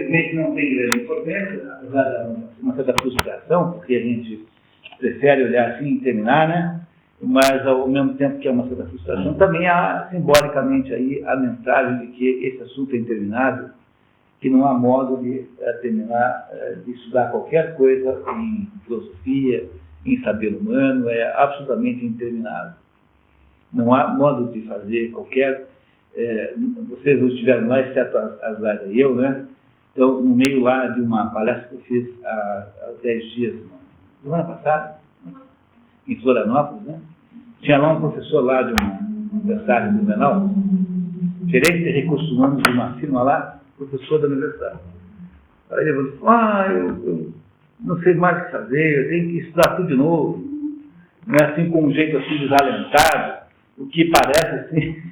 infelizmente não tem grande importância, apesar de uma certa frustração, porque a gente prefere olhar assim e terminar, né? Mas ao mesmo tempo que é uma certa frustração, também há simbolicamente aí a mensagem de que esse assunto é interminável, que não há modo de terminar, de estudar qualquer coisa em filosofia, em saber humano, é absolutamente interminável. Não há modo de fazer qualquer... vocês não estiveram lá, exceto a Zara e eu, né? Então, no meio lá de uma palestra que eu fiz há 10 dias, semana passada, em Florianópolis, né? Tinha lá um professor lá de uma universidade de Blumenau, gerente de recursos humanos de uma firma lá, professor da universidade. Aí ele falou, eu não sei mais o que fazer, eu tenho que estudar tudo de novo, não é assim com um jeito assim desalentado, o que parece assim,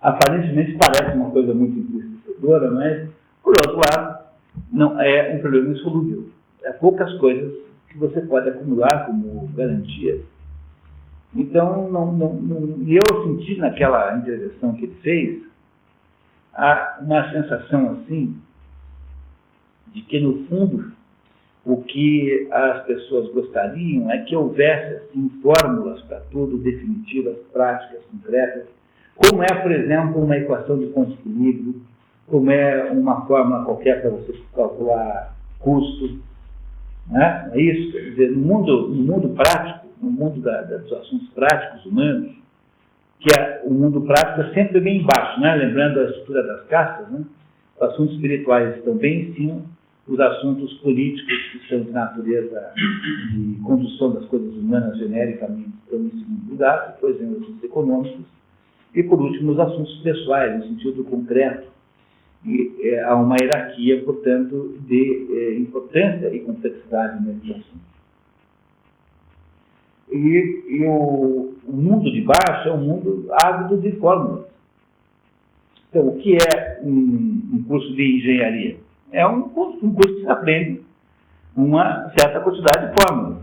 aparentemente parece uma coisa muito entristecedora, mas, por outro lado, não é um problema insolúvel. É poucas coisas que você pode acumular como garantia. Então, eu senti naquela intervenção que ele fez uma sensação assim, de que, no fundo, o que as pessoas gostariam é que houvesse assim, fórmulas para tudo, definitivas, práticas, concretas, como é, por exemplo, uma equação de ponto de equilíbrio, como é uma fórmula qualquer para você calcular custo. Né? É isso, quer dizer, no mundo prático, no mundo dos assuntos práticos humanos, que o mundo prático é sempre bem embaixo, né? Lembrando a estrutura das castas, né? Os assuntos espirituais estão bem em cima, os assuntos políticos, que são de natureza de condução das coisas humanas genericamente, estão em segundo lugar, depois vem os assuntos econômicos, e por último os assuntos pessoais, no sentido concreto. E há uma hierarquia, portanto, de importância e complexidade nesse assunto. E o mundo de baixo é um mundo ávido de fórmulas. Então, o que é um curso de engenharia? É um curso que se aprende uma certa quantidade de fórmulas.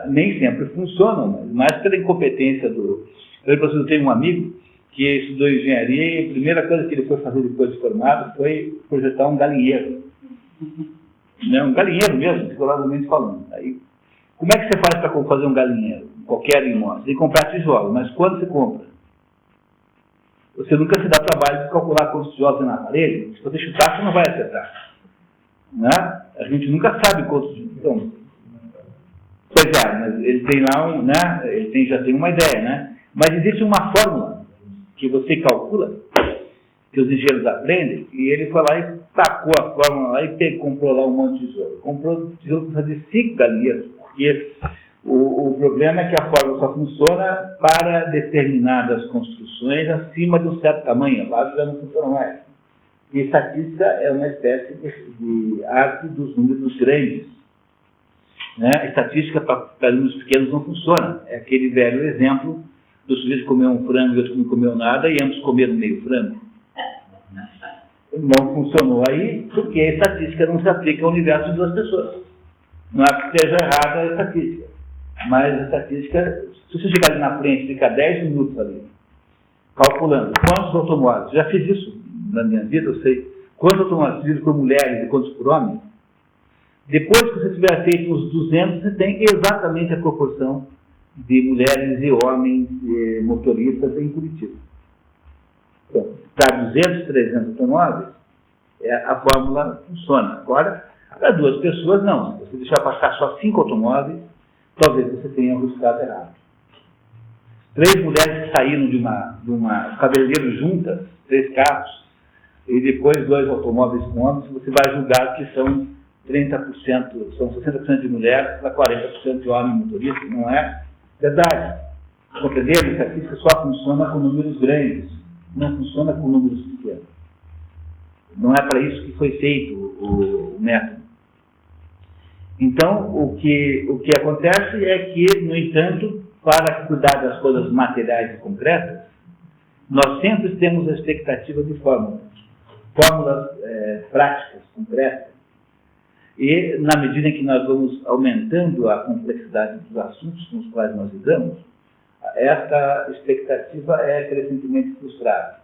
Nem sempre funcionam, mas pela incompetência do... Eu tenho um amigo que estudou engenharia e a primeira coisa que ele foi fazer depois de formado foi projetar um galinheiro. Um galinheiro mesmo, figurativamente falando. Aí, como é que você faz para fazer um galinheiro? Qualquer imóvel. Você tem que comprar tijolo, mas quando você compra? Você nunca se dá trabalho de calcular quantos tijolos tem na parede. Se você chutar, você não vai acertar. Né? A gente nunca sabe quantos... Então, pois é, mas ele tem lá ele já tem uma ideia, né? Mas existe uma fórmula que você calcula, que os engenheiros aprendem, e ele foi lá e tacou a fórmula lá e comprou lá um monte de tijolo. Comprou tijolo para fazer 5 galinheiros, porque o problema é que a fórmula só funciona para determinadas construções acima de um certo tamanho, abaixo já não funciona mais. E estatística é uma espécie de arte dos números grandes. Né? A estatística para números pequenos não funciona. É aquele velho exemplo do sujeito comer um frango e outro não comeu nada e ambos comeram meio frango. Não funcionou aí porque a estatística não se aplica ao universo de duas pessoas. Não é que esteja errada a estatística, mas a estatística, se você chegar ali na frente e ficar 10 minutos ali, calculando quantos automóveis, já fiz isso na minha vida, eu sei, quantos automóveis divididos por mulheres e quantos por homens, depois que você tiver feito os 200, você tem exatamente a proporção de mulheres e homens motoristas em Curitiba. Então, para 200, 300 automóveis, a fórmula funciona. Agora, para 2 pessoas, não. Se você deixar passar só 5 automóveis, talvez você tenha o resultado errado. 3 mulheres que saíram de uma cabeleireiro juntas, 3 carros, e depois 2 automóveis com homens, você vai julgar que são 30%, são 60% de mulheres para 40% de homem motorista. Não é verdade. Compreenderam? A estatística só funciona com números grandes, não funciona com números pequenos. Não é para isso que foi feito o método. Então, o que acontece é que, no entanto, para cuidar das coisas materiais e concretas, nós sempre temos a expectativa de fórmulas práticas, concretas. E, na medida em que nós vamos aumentando a complexidade dos assuntos com os quais nós lidamos, esta expectativa é crescentemente frustrada.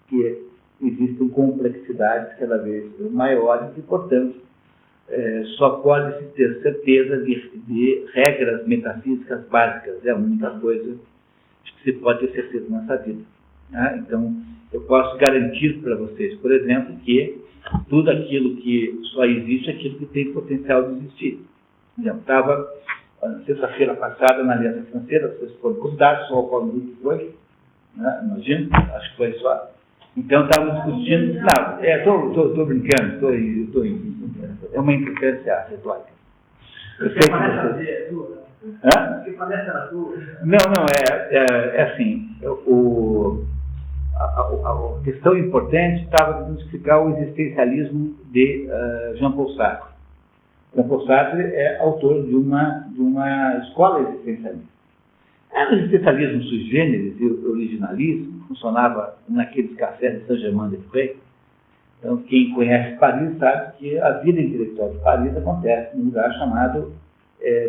Porque existem complexidades cada vez maiores e, portanto, só pode-se ter certeza de regras metafísicas básicas. É a única coisa que se pode ter certeza nessa vida. Tá? Então, eu posso garantir para vocês, por exemplo, que tudo aquilo que só existe é aquilo que tem potencial de existir. Por exemplo, estava sexta-feira passada na Aliança Financeira, vocês foram convidados, só o Paulo Duque foi, né? Imagino, acho que foi só. Então, estávamos discutindo, não, estou brincando, é uma implicância retórica. Eu sei que você... Não, é assim, a questão importante estava em explicar o existencialismo de Jean-Paul Sartre. Jean-Paul Sartre é autor de uma escola existencialista. Era o existencialismo sui generis e o originalismo, funcionava naqueles cafés de Saint-Germain-des-Prés. Então, quem conhece Paris sabe que a vida intelectual de Paris acontece num lugar chamado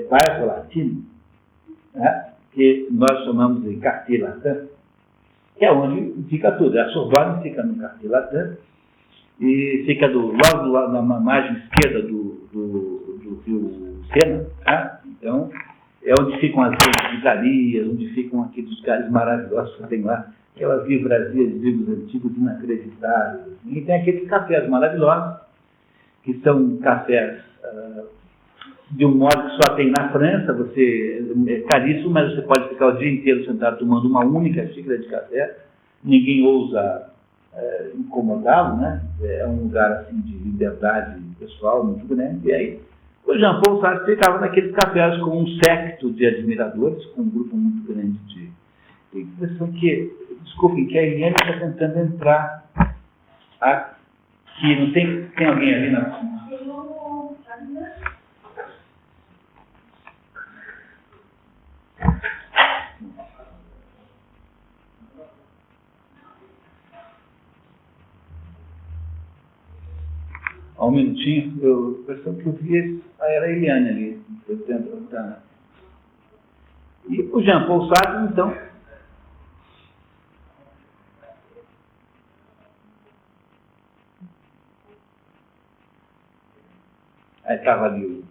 Bairro Latino, né? Que nós chamamos de Quartier Latin, que é onde fica tudo. A Sorbonne fica no Quartier Latin e fica logo lá na margem esquerda do rio Sena, tá? Então, é onde ficam as livrarias, onde ficam aqueles lugares maravilhosos que tem lá, aquelas livrarias de livros antigos inacreditáveis. E tem aqueles cafés maravilhosos, que são cafés de um modo que só tem na França, é caríssimo, mas você pode ficar o dia inteiro sentado tomando uma única xícara de café, ninguém ousa incomodá-lo, né? É um lugar assim de liberdade pessoal muito grande. E aí o Jean-Paul Sartre ficava naqueles cafés com um séquito de admiradores, com um grupo muito grande de impressão que, desculpem, que a Eliane está tentando entrar aqui. Não tem alguém ali na... Um minutinho, eu pensei que eu vi, era a Eliane ali, tá. E o Jean-Paul Sartre, então, aí estava ali o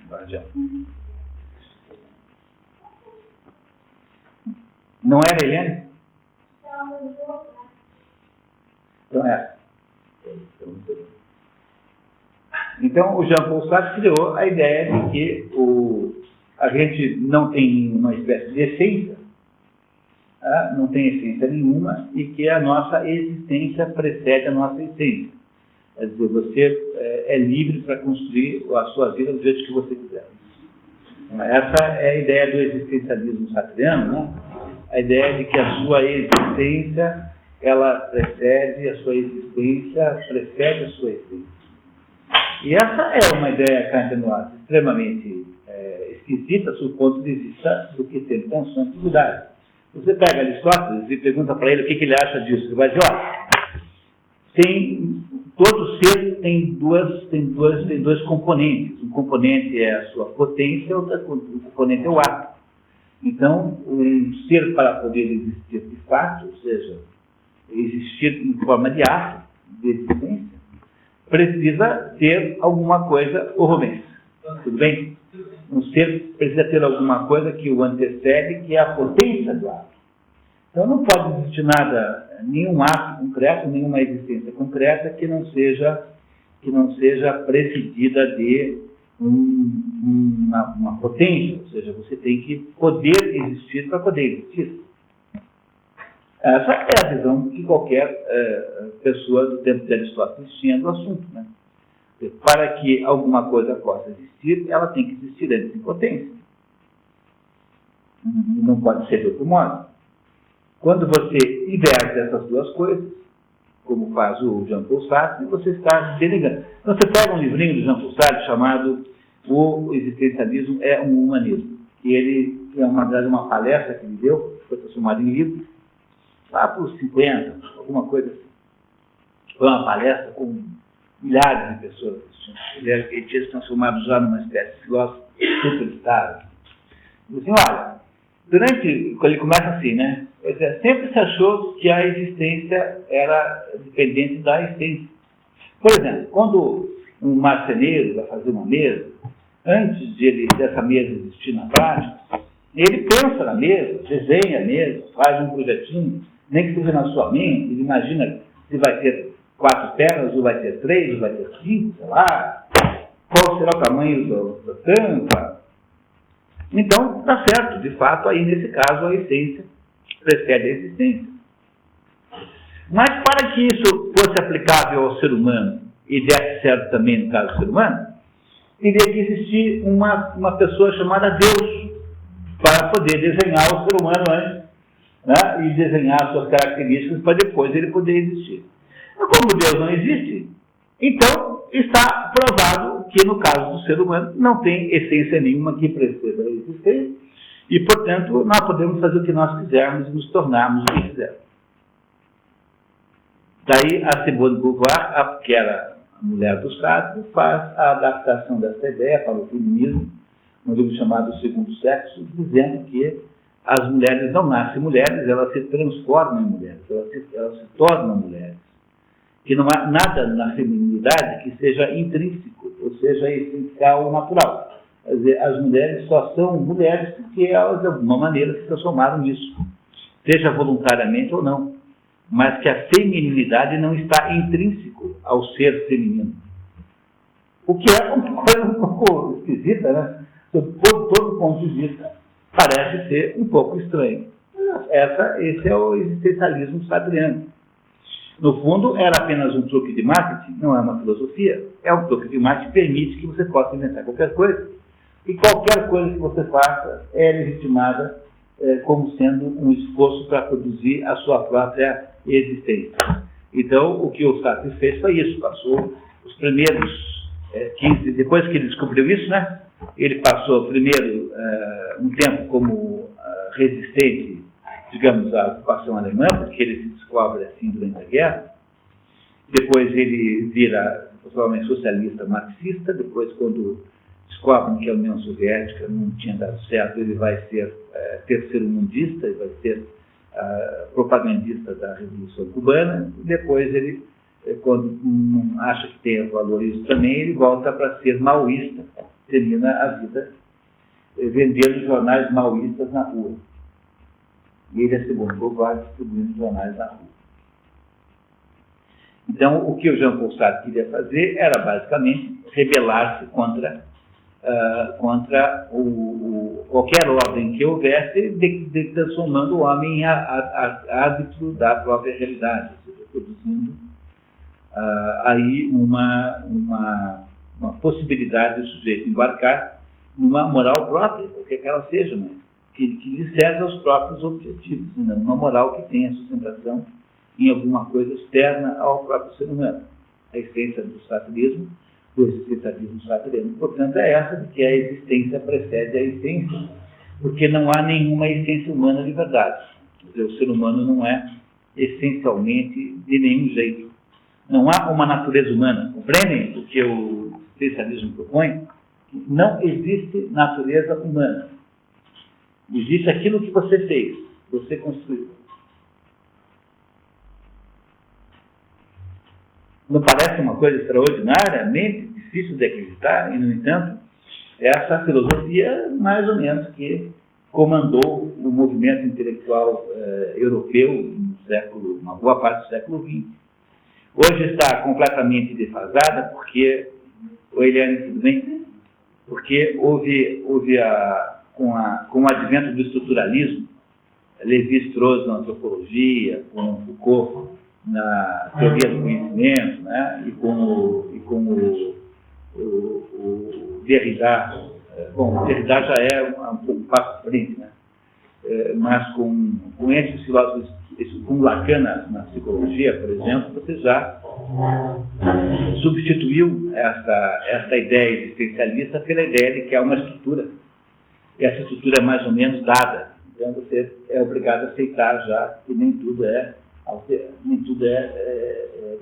Guardião. Não era a Eliane? Então é. Então, o Jean-Paul Sartre criou a ideia de que a gente não tem uma espécie de essência, não tem essência nenhuma, e que a nossa existência precede a nossa essência. Quer dizer, você é livre para construir a sua vida do jeito que você quiser. Essa é a ideia do existencialismo sartriano, né? A ideia de que a sua existência, ela precede a sua existência, precede a sua essência. E essa é uma ideia kantiana extremamente esquisita, sob o ponto de vista do que tem com sua antiguidade. Você pega Aristóteles e pergunta para ele o que ele acha disso. Ele vai dizer, olha, todo ser tem dois componentes. Um componente é a sua potência, outro componente é o ato. Então, um ser para poder existir de fato, ou seja, existir em forma de ato, de existência, precisa ter alguma coisa, ô Rubens, tudo bem? Um ser precisa ter alguma coisa que o antecede, que é a potência do ato. Então não pode existir nada, nenhum ato concreto, nenhuma existência concreta que não seja precedida de uma potência, ou seja, você tem que poder existir para poder existir. Essa é a visão que qualquer pessoa do tempo de Aristóteles tinha do assunto, né? Para que alguma coisa possa existir, ela tem que existir antes em potência. Não pode ser de outro modo. Quando você inverte essas duas coisas, como faz o Jean-Paul Sartre, você está desligando. Então você pega um livrinho do Jean-Paul Sartre chamado O Existencialismo é um Humanismo, que ele é uma palestra que ele deu, que foi transformada em livro, lá por 50, alguma coisa assim. Foi uma palestra com milhares de pessoas. Ele tinha se transformado já numa espécie de filósofo superstar. Ele disse, olha, quando ele começa assim, né? Pois é, sempre se achou que a existência era dependente da essência. Por exemplo, quando um marceneiro vai fazer uma mesa, antes dessa mesa existir na prática, ele pensa na mesa, desenha a mesa, faz um projetinho, nem que seja na sua mente, ele imagina se vai ter 4 pernas, ou vai ter 3, ou vai ter 5, sei lá, qual será o tamanho da tampa. Então, está certo, de fato, aí nesse caso a essência precede a existência. Mas para que isso fosse aplicável ao ser humano, e desse certo também no caso do ser humano, teria que existir uma pessoa chamada Deus, para poder desenhar o ser humano antes, né, e desenhar suas características para depois ele poder existir. Mas como Deus não existe, então está provado que no caso do ser humano não tem essência nenhuma que preceda a existência e, portanto, nós podemos fazer o que nós quisermos e nos tornarmos o que quisermos. Daí a Simone de Beauvoir, que era a mulher do Sartre, faz a adaptação dessa ideia para o feminismo, um livro chamado O Segundo Sexo, dizendo que as mulheres não nascem mulheres, elas se transformam em mulheres, elas se tornam mulheres. Que não há nada na feminilidade que seja intrínseco, ou seja, essencial ou natural. Quer dizer, as mulheres só são mulheres porque elas, de alguma maneira, se transformaram nisso, seja voluntariamente ou não. Mas que a feminilidade não está intrínseco ao ser feminino. O que é uma coisa um pouco esquisita, né? Sob todo ponto de vista, parece ser um pouco estranho. Esse é o existencialismo sartreano. No fundo, era apenas um truque de marketing, não é uma filosofia. É um truque de marketing que permite que você possa inventar qualquer coisa. E qualquer coisa que você faça é legitimada como sendo um esforço para produzir a sua própria existência. Então, o que o Sartre fez foi isso. Passou os primeiros 15... Depois que ele descobriu isso, né? Ele passou primeiro um tempo como resistente, digamos, à ocupação alemã, porque ele se descobre assim durante a guerra. Depois ele vira totalmente socialista marxista. Depois, quando descobrem que a União Soviética não tinha dado certo, ele vai ser terceiro-mundista, ele vai ser propagandista da Revolução Cubana. Depois ele, quando acha que tem valor isso também, ele volta para ser maoísta, termina a vida vendendo jornais maoístas na rua. E ele é Simone de Beauvoir distribuindo jornais na rua. Então, o que o Jean Paul Sartre queria fazer era, basicamente, rebelar-se contra qualquer ordem que houvesse, transformando o homem em árbitro da própria realidade, ou seja, produzindo aí uma possibilidade do sujeito embarcar numa moral própria, qualquer que ela seja, né? que lhe serve aos próprios objetivos, e não uma moral que tenha sustentação em alguma coisa externa ao próprio ser humano. A essência do sartrismo, do existencialismo sartriano, portanto, é essa de que a existência precede a essência, porque não há nenhuma essência humana de verdade. Quer dizer, o ser humano não é essencialmente de nenhum jeito. Não há uma natureza humana. Compreendem o que o existencialismo propõe? Não existe natureza humana. Existe aquilo que você fez, você construiu. Não parece uma coisa extraordinariamente difícil de acreditar, e, no entanto, essa filosofia, mais ou menos, que comandou o movimento intelectual europeu no século, uma boa parte do século XX. Hoje está completamente defasada, porque, Eliane, tudo bem? Porque houve com o advento do estruturalismo, Lévi-Strauss na antropologia, com Foucault na teoria do conhecimento, né? e com o Derrida. Bom, o Derrida já é um passo à frente, né? Mas com esses filósofos, com Lacan na psicologia, por exemplo, você já substituiu essa ideia existencialista pela ideia de que há uma estrutura. E essa estrutura é mais ou menos dada. Então você é obrigado a aceitar já que nem tudo é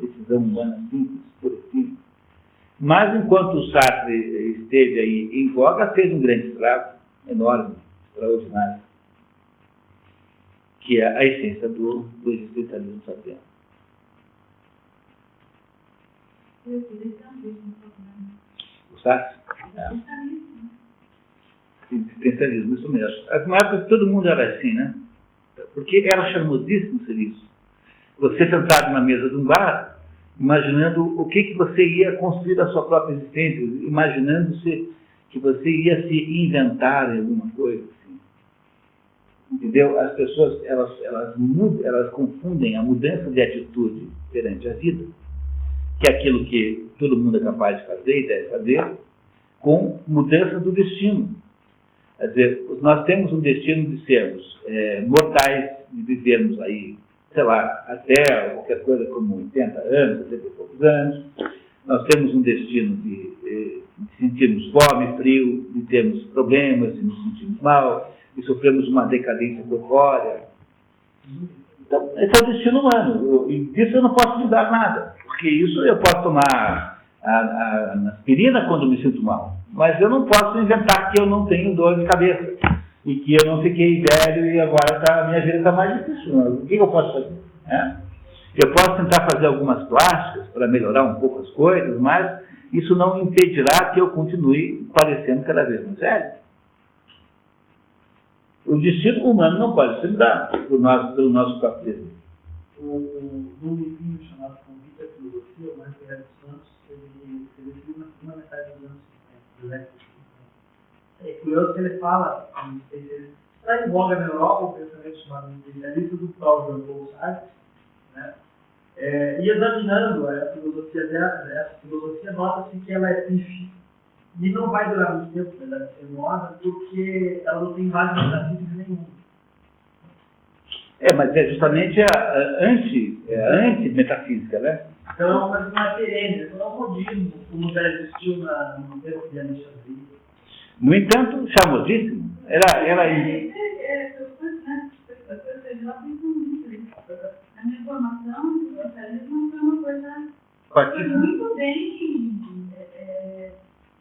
decisão humana simples, por assim. Mas enquanto o Sartre esteve aí em voga, fez um grande estrago, enorme, extraordinário. que é a essência do existencialismo sapiens. O Sartre? Existencialismo, isso mesmo. Na época todo mundo era assim, né? Porque era charmosíssimo ser isso. Você sentado na mesa de um bar, imaginando o que você ia construir da sua própria existência, imaginando-se que você ia se inventar em alguma coisa. Assim. Entendeu? As pessoas, elas confundem a mudança de atitude perante a vida, que é aquilo que todo mundo é capaz de fazer e deve fazer, com mudança do destino. Quer dizer, nós temos um destino de sermos mortais, de vivermos aí, sei lá, até qualquer coisa como 80 anos, 70 e poucos anos. Nós temos um destino de sentirmos fome, frio, de termos problemas, de nos sentirmos mal, de sofrermos uma decadência corpórea. Então, esse é o destino humano. E disso eu não posso mudar nada, porque isso eu posso tomar a aspirina quando me sinto mal, mas eu não posso inventar que eu não tenho dor de cabeça e que eu não fiquei velho e agora a minha vida está mais difícil. O que eu posso fazer? Eu posso tentar fazer algumas plásticas para melhorar um pouco as coisas, mas isso não impedirá que eu continue parecendo cada vez mais velho. O destino humano não pode ser mudado pelo nosso próprio desejo. Um livrinho chamado Convite à Filosofia, o Marco Aurélio Santos, ele escreveu na segunda metade dos anos 50, É curioso que ele fala, está em voga na Europa, o pensamento chamado existencialista do próprio Jean-Paul Sartre, né? E examinando a filosofia dela, essa filosofia nota-se que ela é pífia. E não vai durar muito tempo para ela ser moda, porque ela não tem base metafísica nenhuma. Mas é justamente a anti-metafísica, né? Então é uma coisa que não é perene, não é um modismo, como já existiu no tempo de Alexandria. No entanto, chamosíssimo. A minha formação, o socialismo foi uma coisa muito bem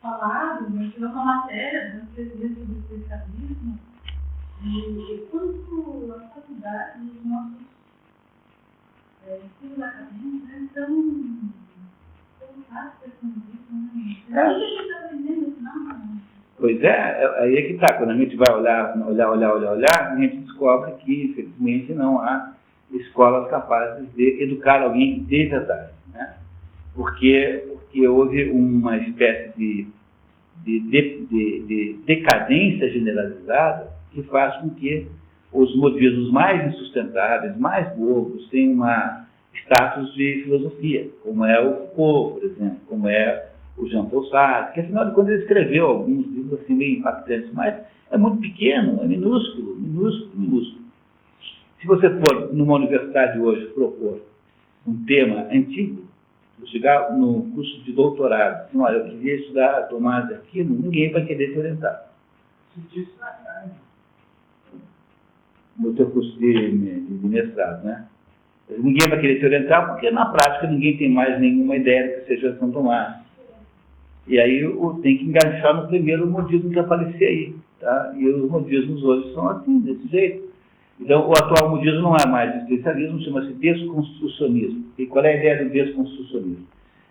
falado, tirou uma matéria das pesquisas sobre o socialismo e quanto a faculdade dos nossos estudos acadêmicos tão fáceis com isso, né? A gente está aprendendo, não? Pois é, aí é que está. Quando a gente vai olhar, a gente descobre que, infelizmente, não há escolas capazes de educar alguém de verdade, né? Porque houve uma espécie de decadência generalizada que faz com que os modismos mais insustentáveis, mais bobos, tenham uma status de filosofia, como é o Foucault, por exemplo, como é o Jean-Paul Sartre, que afinal de contas ele escreveu alguns livros assim meio impactantes, mas é muito pequeno, é minúsculo. Se você for numa universidade hoje propor um tema antigo, chegar no curso de doutorado, assim, olha, eu queria estudar Tomás de Aquino, ninguém vai querer te orientar. No teu curso de mestrado, né? Ninguém vai querer te orientar porque na prática ninguém tem mais nenhuma ideia do que seja São Tomás. E aí tem que enganchar no primeiro modismo que aparecer aí, tá? E os modismos hoje são assim, desse jeito. Então, o atual modismo não é mais existencialismo, chama-se desconstrucionismo. E qual é a ideia do desconstrucionismo?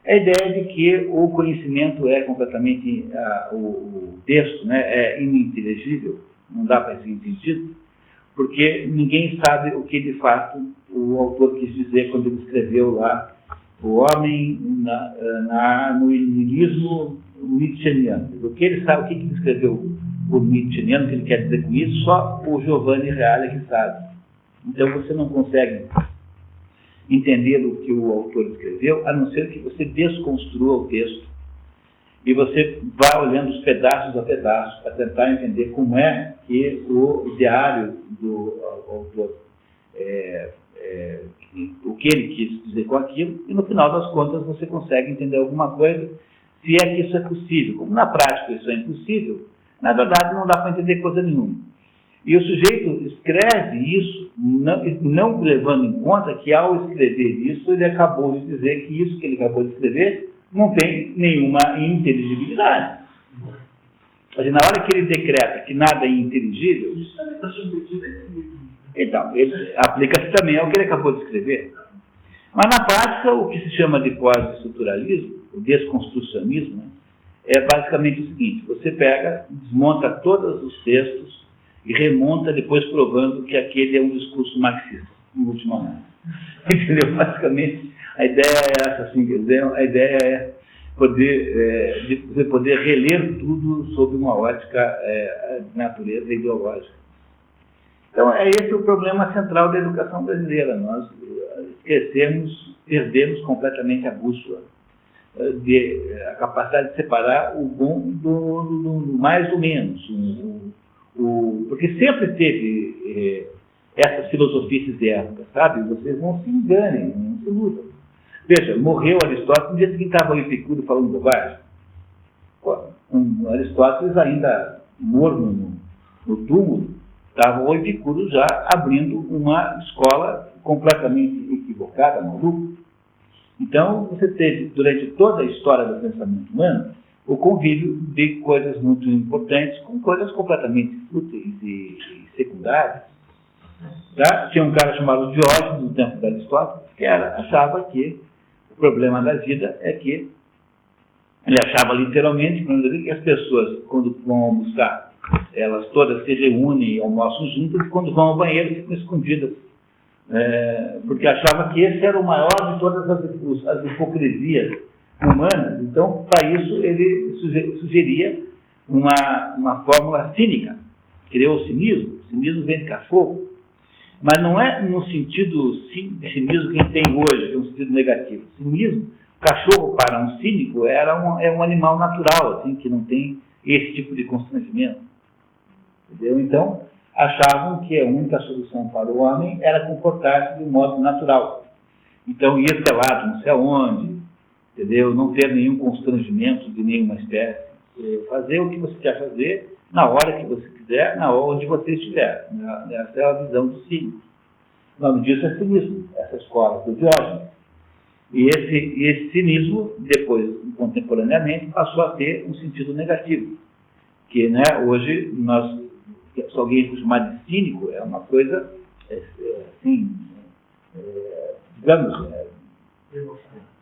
É a ideia de que o conhecimento é completamente, o texto, né, é ininteligível, não dá para ser entendido, porque ninguém sabe o que de fato o autor quis dizer quando ele escreveu lá o homem no niilismo nietzscheano. O que ele sabe, o que ele escreveu por nietzscheano, o que ele quer dizer com isso, só o Giovanni Reale que sabe. Então você não consegue entender o que o autor escreveu, a não ser que você desconstrua o texto e você vá olhando os pedaços a pedaços para tentar entender como é que o ideário do autor, o que ele quis dizer com aquilo, e no final das contas você consegue entender alguma coisa, se é que isso é possível. Como na prática isso é impossível, na verdade não dá para entender coisa nenhuma. E o sujeito escreve isso, não levando em conta que ao escrever isso, ele acabou de dizer que isso que ele acabou de escrever não tem nenhuma inteligibilidade. Mas na hora que ele decreta que nada é inteligível... Isso também está submetido a esse livro. Então, ele aplica-se também ao que ele acabou de escrever. Mas na prática, o que se chama de pós-estruturalismo, o desconstrucionismo, né, é basicamente o seguinte: você pega, desmonta todos os textos e remonta depois provando que aquele é um discurso marxista, no último ano. Entendeu? Basicamente, a ideia é essa, assim, quer dizer, a ideia é de você poder reler tudo sob uma ótica de natureza ideológica. Então, é esse o problema central da educação brasileira. Nós esquecemos, perdemos completamente a bússola, a capacidade de separar o bom do mais ou menos. Porque sempre teve essas filosofias idéicas, sabe? Vocês não se enganem, não se iludam. Veja, morreu Aristóteles, no dia seguinte estava o Epicuro falando bobagem. Aristóteles ainda morno no túmulo, estava o Epicuro já abrindo uma escola completamente equivocada, maluca. Então, você teve, durante toda a história do pensamento humano, o convívio de coisas muito importantes com coisas completamente fúteis e secundárias. Tá? Tinha um cara chamado Diógenes, no tempo de Aristóteles, que achava que o problema da vida é que ele achava literalmente que as pessoas, quando vão almoçar, elas todas se reúnem e almoçam juntas, e quando vão ao banheiro ficam escondidas. Porque achava que esse era o maior de todas as hipocrisias humanas. Então, para isso, ele sugeria uma fórmula cínica. Criou o cinismo. O cinismo vem de cachorro. Mas não é no sentido de cinismo que a gente tem hoje, que é um sentido negativo. O cinismo, o cachorro para um cínico é um animal natural, assim, que não tem esse tipo de constrangimento. Entendeu? Então, achavam que a única solução para o homem era comportar-se de um modo natural. Então, ir pelado não sei aonde, entendeu? Não ter nenhum constrangimento de nenhuma espécie. Fazer o que você quer fazer, na hora que você quiser, na hora onde você estiver. Essa é a visão do cínico. O nome disso é cinismo, essa escola do Diógenes. E esse cinismo, depois, contemporaneamente, passou a ter um sentido negativo. Que, né, hoje, se alguém for chamar de cínico, é uma coisa, assim, digamos,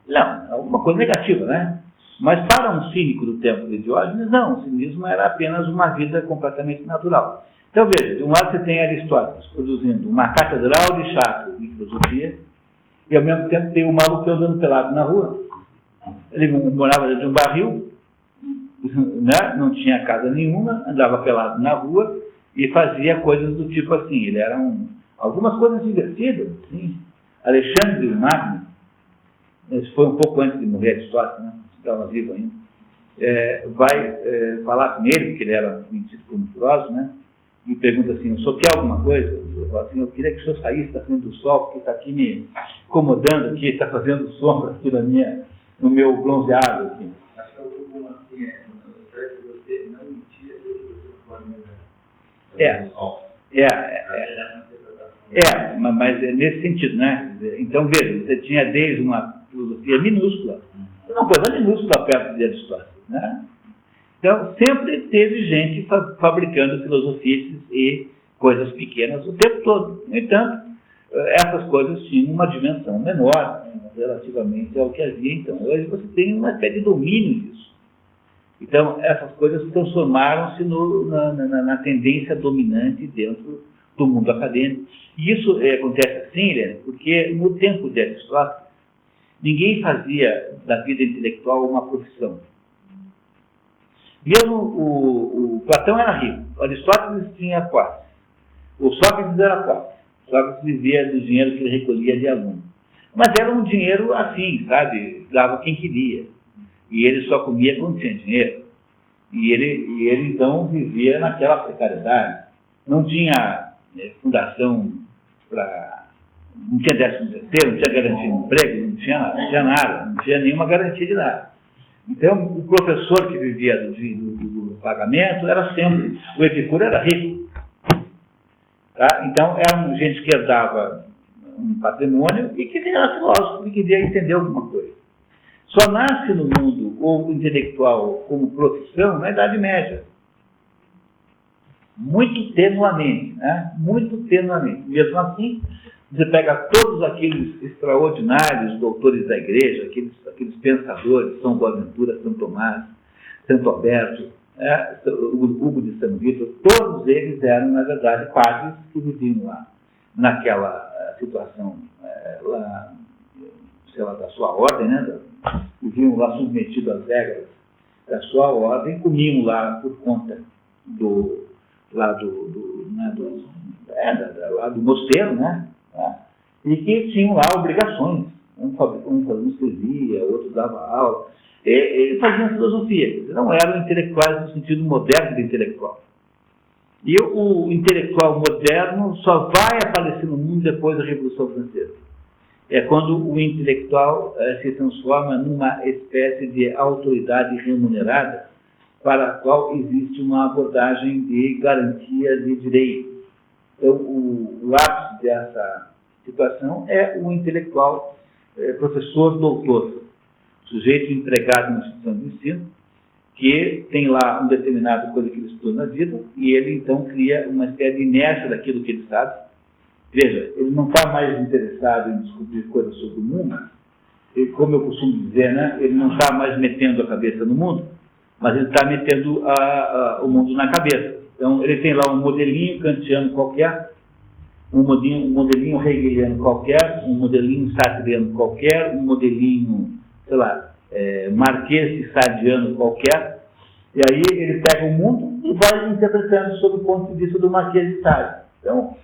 não, é uma coisa negativa, né? Mas para um cínico do tempo de Diógenes, não, o cinismo era apenas uma vida completamente natural. Então, veja, de um lado você tem Aristóteles produzindo uma catedral de chato de filosofia, e ao mesmo tempo tem o maluco andando pelado na rua. Ele morava dentro de um barril, né? Não tinha casa nenhuma, andava pelado na rua e fazia coisas do tipo assim. Ele era algumas coisas divertidas, assim. Alexandre o Magno, esse foi um pouco antes de morrer Aristóteles, né? Estava vivo ainda, vai falar com ele, porque ele era conhecido como filósofo, né? E pergunta assim: o senhor quer alguma coisa? Eu falo assim: eu queria que o senhor saísse da frente do sol, porque está aqui me incomodando, aqui, está fazendo sombra aqui no meu bronzeado. Aqui. Acho que é um assim, que você não mentia sobre você pode mas é nesse sentido, né? Então, veja, você tinha desde uma filosofia minúscula, uma coisa minúscula perto de Aristóteles, né? Então, sempre teve gente fabricando filosofias e coisas pequenas o tempo todo. No entanto, essas coisas tinham uma dimensão menor, né, relativamente ao que havia então. Hoje você tem uma espécie de domínio disso. Então, essas coisas transformaram-se na tendência dominante dentro do mundo acadêmico. E isso acontece assim, Helena, porque no tempo de Aristóteles, ninguém fazia da vida intelectual uma profissão. Mesmo o Platão era rico, o Aristóteles tinha posse, o Sócrates era posse. O Sócrates vivia do dinheiro que ele recolhia de aluno. Mas era um dinheiro assim, sabe? Dava quem queria. E ele só comia quando tinha dinheiro. E ele então vivia naquela precariedade. Não tinha fundação para... Não tinha 13º, não tinha garantia de emprego, não tinha nada, não tinha nenhuma garantia de nada. Então, o professor que vivia do pagamento era sempre... O Epicuro era rico. Tá? Então, era gente que herdava um patrimônio e que era filósofo e queria entender alguma coisa. Só nasce no mundo o intelectual como profissão na Idade Média. muito tenuamente, né? Muito tenuamente. Mesmo assim, você pega todos aqueles extraordinários doutores da igreja, aqueles pensadores, São Boaventura, São Tomás, Santo Alberto, Hugo de São Vítor, todos eles eram, na verdade, padres que viviam lá, naquela situação, lá, sei lá, da sua ordem, né? Viviam lá submetidos às regras da sua ordem, comiam lá por conta do mosteiro, né? E que tinham lá obrigações. Um fazia anestesia, outro dava aula. Eles faziam filosofia. Eles não eram intelectuais no sentido moderno do intelectual. E o intelectual moderno só vai aparecer no mundo depois da Revolução Francesa. É quando o intelectual se transforma numa espécie de autoridade remunerada para a qual existe uma abordagem de garantia de direitos. Então, o ápice dessa situação é o intelectual professor doutor, sujeito empregado na instituição de ensino, que tem lá uma determinada coisa que ele estuda na vida, e ele então cria uma espécie de inércia daquilo que ele sabe. Veja, ele não está mais interessado em descobrir coisas sobre o mundo, e, como eu costumo dizer, né, ele não está mais metendo a cabeça no mundo, mas ele está metendo o mundo na cabeça. Então, ele tem lá um modelinho kantiano qualquer, um modelinho hegeliano qualquer, um modelinho sartreano qualquer, um modelinho, sei lá, marquês de sadiano qualquer, e aí ele pega o mundo e vai interpretando sob o ponto de vista do marquês de Sade. Então,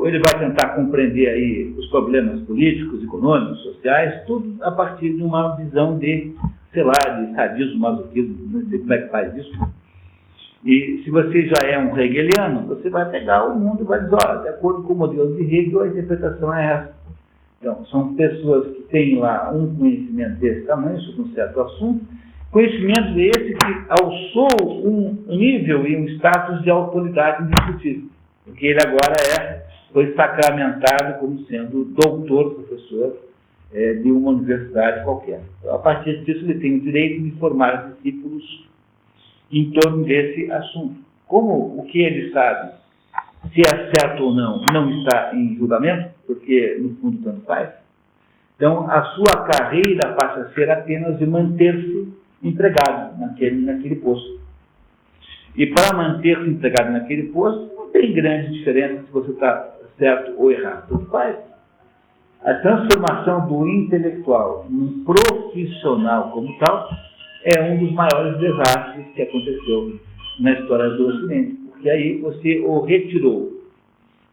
ele vai tentar compreender aí os problemas políticos, econômicos, sociais, tudo a partir de uma visão de, sei lá, de sadismo, masoquismo, não sei como é que faz isso. E se você já é um hegeliano, você vai pegar o mundo e vai dizer, olha, de acordo com o modelo de Hegel, a interpretação é essa. Então, são pessoas que têm lá um conhecimento desse tamanho sobre um certo assunto, conhecimento esse que alçou um nível e um status de autoridade indiscutível, porque ele agora foi sacramentado como sendo doutor, professor de uma universidade qualquer. Então, a partir disso, ele tem o direito de formar discípulos em torno desse assunto. Como o que ele sabe, se é certo ou não, não está em julgamento, porque no fundo tanto faz, então a sua carreira passa a ser apenas de manter-se empregado naquele posto. E para manter-se empregado naquele posto, não tem grande diferença se você está certo ou errado. Tanto faz. A transformação do intelectual num profissional como tal é um dos maiores desastres que aconteceu na história do Ocidente, porque aí você o retirou,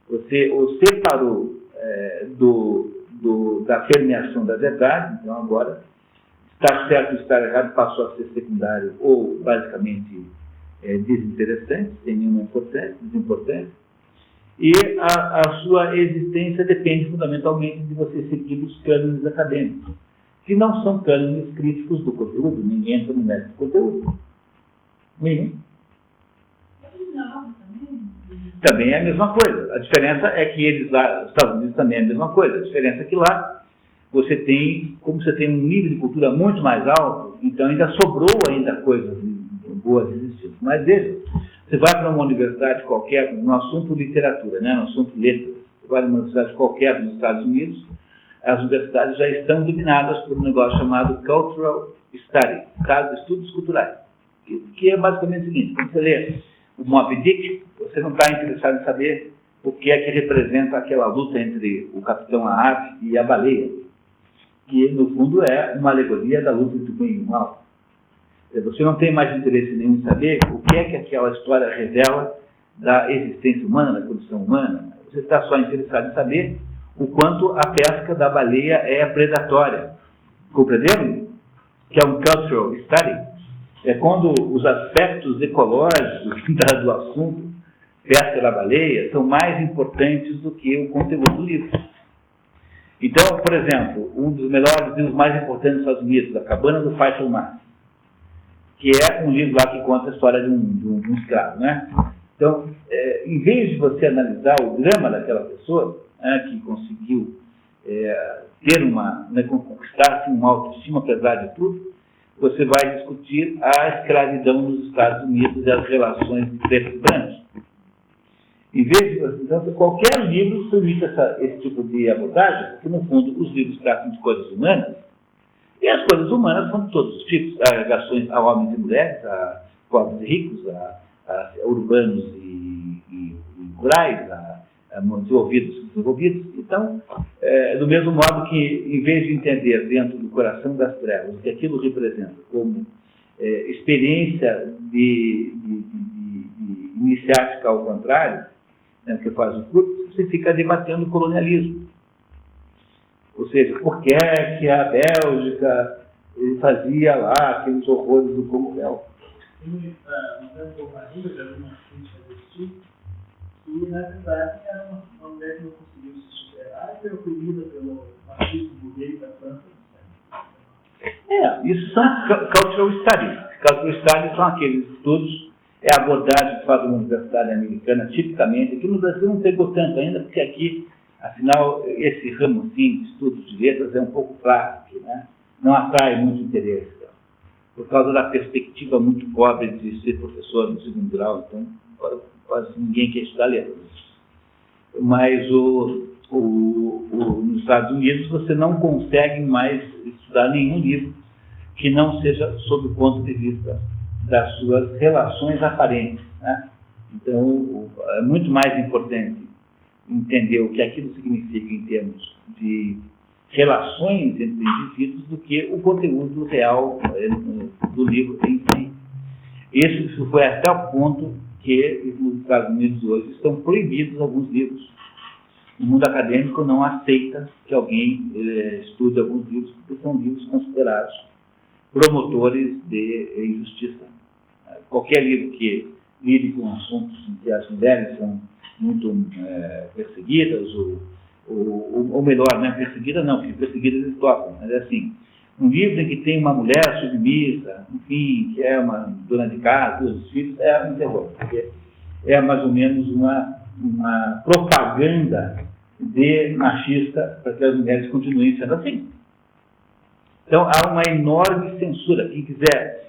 você o separou da permeação da verdade. Então agora, estar certo ou estar errado passou a ser secundário ou basicamente desinteressante, sem nenhuma desimportância, e a sua existência depende fundamentalmente de você seguir os cânones acadêmicos, que não são cânones críticos do conteúdo. Ninguém entra no mérito do conteúdo. Ninguém. Também é a mesma coisa. A diferença é que eles lá, nos Estados Unidos também é a mesma coisa. A diferença é que lá você tem, como você tem um nível de cultura muito mais alto, então ainda sobrou coisas boas existindo. Mas veja, você vai para uma universidade qualquer, no assunto literatura, né, no assunto letras, você vai para uma universidade qualquer nos Estados Unidos, as universidades já estão dominadas por um negócio chamado Cultural Study, estudos culturais, que é basicamente o seguinte: quando você lê o Moby Dick, você não está interessado em saber o que é que representa aquela luta entre o capitão Ahab e a baleia, que no fundo é uma alegoria da luta entre o bem e o mal. Você não tem mais interesse nenhum em saber o que é que aquela história revela da existência humana, da condição humana. Você está só interessado em saber o quanto a pesca da baleia é predatória. Compreenderam? Que é um cultural study. É quando os aspectos ecológicos do assunto, pesca da baleia, são mais importantes do que o conteúdo do livro. Então, por exemplo, um dos melhores livros mais importantes dos Estados Unidos, A Cabana do Faisal Mar, que é um livro lá que conta a história de um escravo, né? Então, em vez de você analisar o drama daquela pessoa, que conseguiu conquistar uma autoestima apesar de tudo, você vai discutir a escravidão nos Estados Unidos e as relações de pretos e brancos. Em vez de, então, qualquer livro permite esse tipo de abordagem, porque, no fundo, os livros tratam de coisas humanas, e as coisas humanas são de todos os tipos. Há relações a homens e mulheres, a pobres e ricos, a urbanos e rurais, a desenvolvidos e desenvolvidos. Então, do mesmo modo que, em vez de entender dentro do coração das trevas o que aquilo representa como experiência de iniciática ao contrário, que faz o fruto, você fica debatendo o colonialismo. Ou seja, por que a Bélgica fazia lá aqueles horrores do Commonwealth? E, na verdade, era uma mulher que não conseguiu se superar e foi oprimida pelo fascismo burguês da França. Isso são cultural studies. Cultural studies são aqueles estudos, é a abordagem que faz uma universidade americana, tipicamente. Aqui no Brasil não pegou tanto ainda, porque aqui, afinal, esse ramo assim, de estudos de letras é um pouco clássico, né? Não atrai muito interesse, por causa da perspectiva muito pobre de ser professor no segundo grau, então quase ninguém quer estudar letras. Mas nos Estados Unidos você não consegue mais estudar nenhum livro que não seja sob o ponto de vista das suas relações aparentes, né? Então, é muito mais importante entender o que aquilo significa em termos de relações entre indivíduos do que o conteúdo real do livro em si. Isso foi até o ponto que nos Estados Unidos hoje estão proibidos alguns livros. O mundo acadêmico não aceita que alguém estude alguns livros, porque são livros considerados promotores de injustiça. Qualquer livro que lide com assuntos em que as mulheres são muito perseguidas, ou melhor, não é perseguida não, porque perseguidas eles tocam, mas é assim, um livro em que tem uma mulher submissa, enfim, que é uma dona de casa, dos filhos, é um terror, porque é mais ou menos uma propaganda de machista para que as mulheres continuem sendo assim. Então, há uma enorme censura. Quem quiser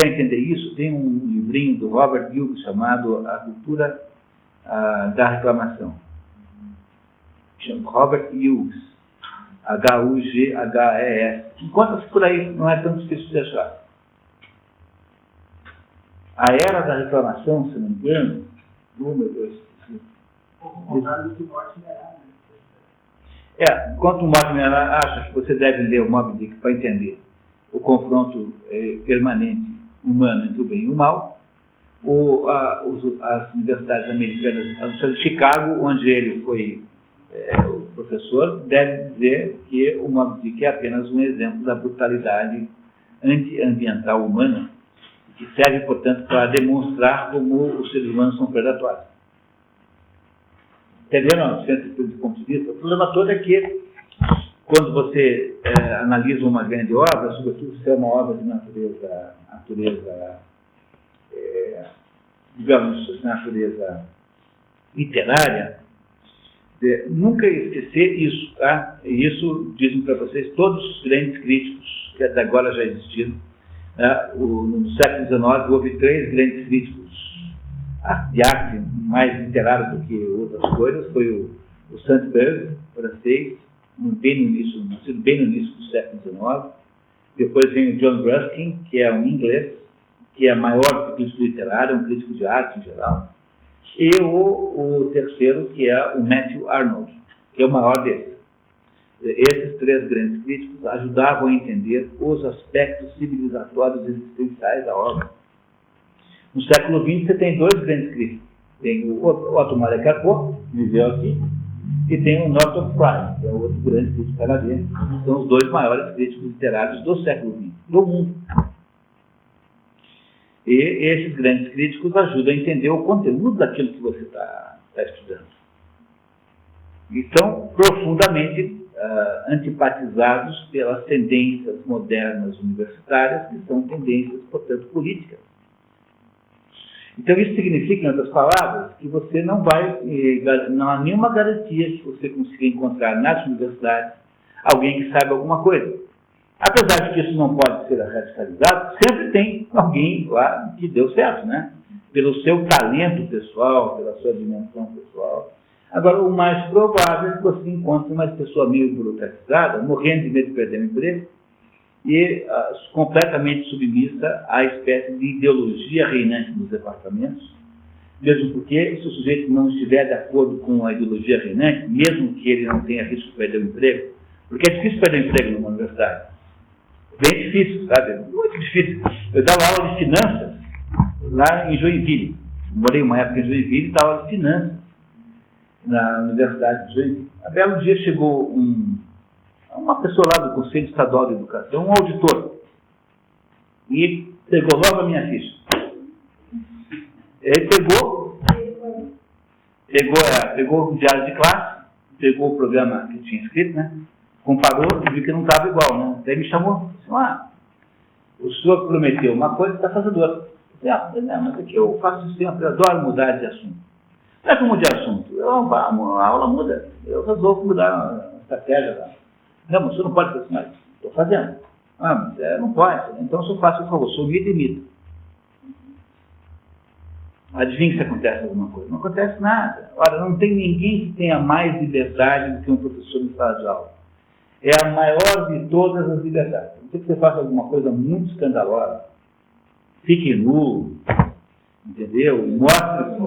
entender isso, tem um livrinho do Robert Hughes chamado A Cultura da Reclamação. Chama Robert Hughes, Hughes. Encontra-se por aí, não é tão difícil de achar. A Era da Reclamação, se não me engano, meu Deus. Enquanto o Mortimer acha que você deve ler o Moby Dick para entender o confronto permanente humano entre o bem e o mal, as universidades americanas, a Universidade de Chicago, onde ele foi o professor, deve dizer que o Moby Dick é apenas um exemplo da brutalidade antiambiental humana, que serve, portanto, para demonstrar como os seres humanos são predatórios. Entendendo? Do ponto de vista, o problema todo é que, quando você analisa uma grande obra, sobretudo se é uma obra de natureza digamos, natureza literária, nunca esquecer isso, tá? E isso dizem para vocês todos os grandes críticos que até agora já existiram. No século XIX houve 3 grandes críticos de arte mais literário do que outras coisas. Foi o Saint-Beuve, francês, nascido bem no início do século XIX. Depois vem o John Ruskin, que é um inglês, que é maior que crítico literário, um crítico de arte em geral. E o terceiro, que é o Matthew Arnold, que é o maior deles. Esses 3 grandes críticos ajudavam a entender os aspectos civilizatórios existenciais da obra. No século XX, você tem 2 grandes críticos. Tem o Otto Maria Carpo, que viveu aqui, e tem o Northrop Frye, que é outro grande crítico canadense. São os 2 maiores críticos literários do século XX, do mundo. E esses grandes críticos ajudam a entender o conteúdo daquilo que você está estudando. E são profundamente antipatizados pelas tendências modernas universitárias, que são tendências, portanto, políticas. Então, isso significa, em outras palavras, que você não há nenhuma garantia que você consiga encontrar nas universidades alguém que saiba alguma coisa. Apesar de que isso não pode ser radicalizado, sempre tem alguém lá que deu certo, né? pelo seu talento pessoal, pela sua dimensão pessoal. Agora, o mais provável é que você encontre uma pessoa meio burocratizada, morrendo de medo de perder o emprego, e completamente submissa à espécie de ideologia reinante nos departamentos, mesmo porque, se o sujeito não estiver de acordo com a ideologia reinante, mesmo que ele não tenha risco de perder o emprego, porque é difícil perder o emprego numa universidade. Bem difícil, sabe? Muito difícil. Eu dava aula de finanças lá em Joinville. Morei uma época em Joinville e dava aula de finanças na Universidade de Joinville. A belo dia chegou uma pessoa lá do Conselho Estadual de Educação, um auditor, e pegou logo a minha ficha. Ele pegou o diário de classe, pegou o programa que tinha escrito, né? Comparou e viu que não estava igual, né? Daí me chamou, disse, o senhor prometeu uma coisa e está fazendo outra. Eu disse, mas aqui eu faço isso sempre, eu adoro mudar de assunto. Não é que eu mude de assunto, a aula muda, eu resolvo mudar a estratégia lá. Não, mas o senhor não pode fazer isso mais. Estou fazendo. Mas não pode. Então, se eu faço por favor, sou imita. Adivinha se acontece alguma coisa? Não acontece nada. Ora, não tem ninguém que tenha mais liberdade do que um professor em sala de aula. É a maior de todas as liberdades. Não sei que você faça alguma coisa muito escandalosa. Fique nu, entendeu? Mostre.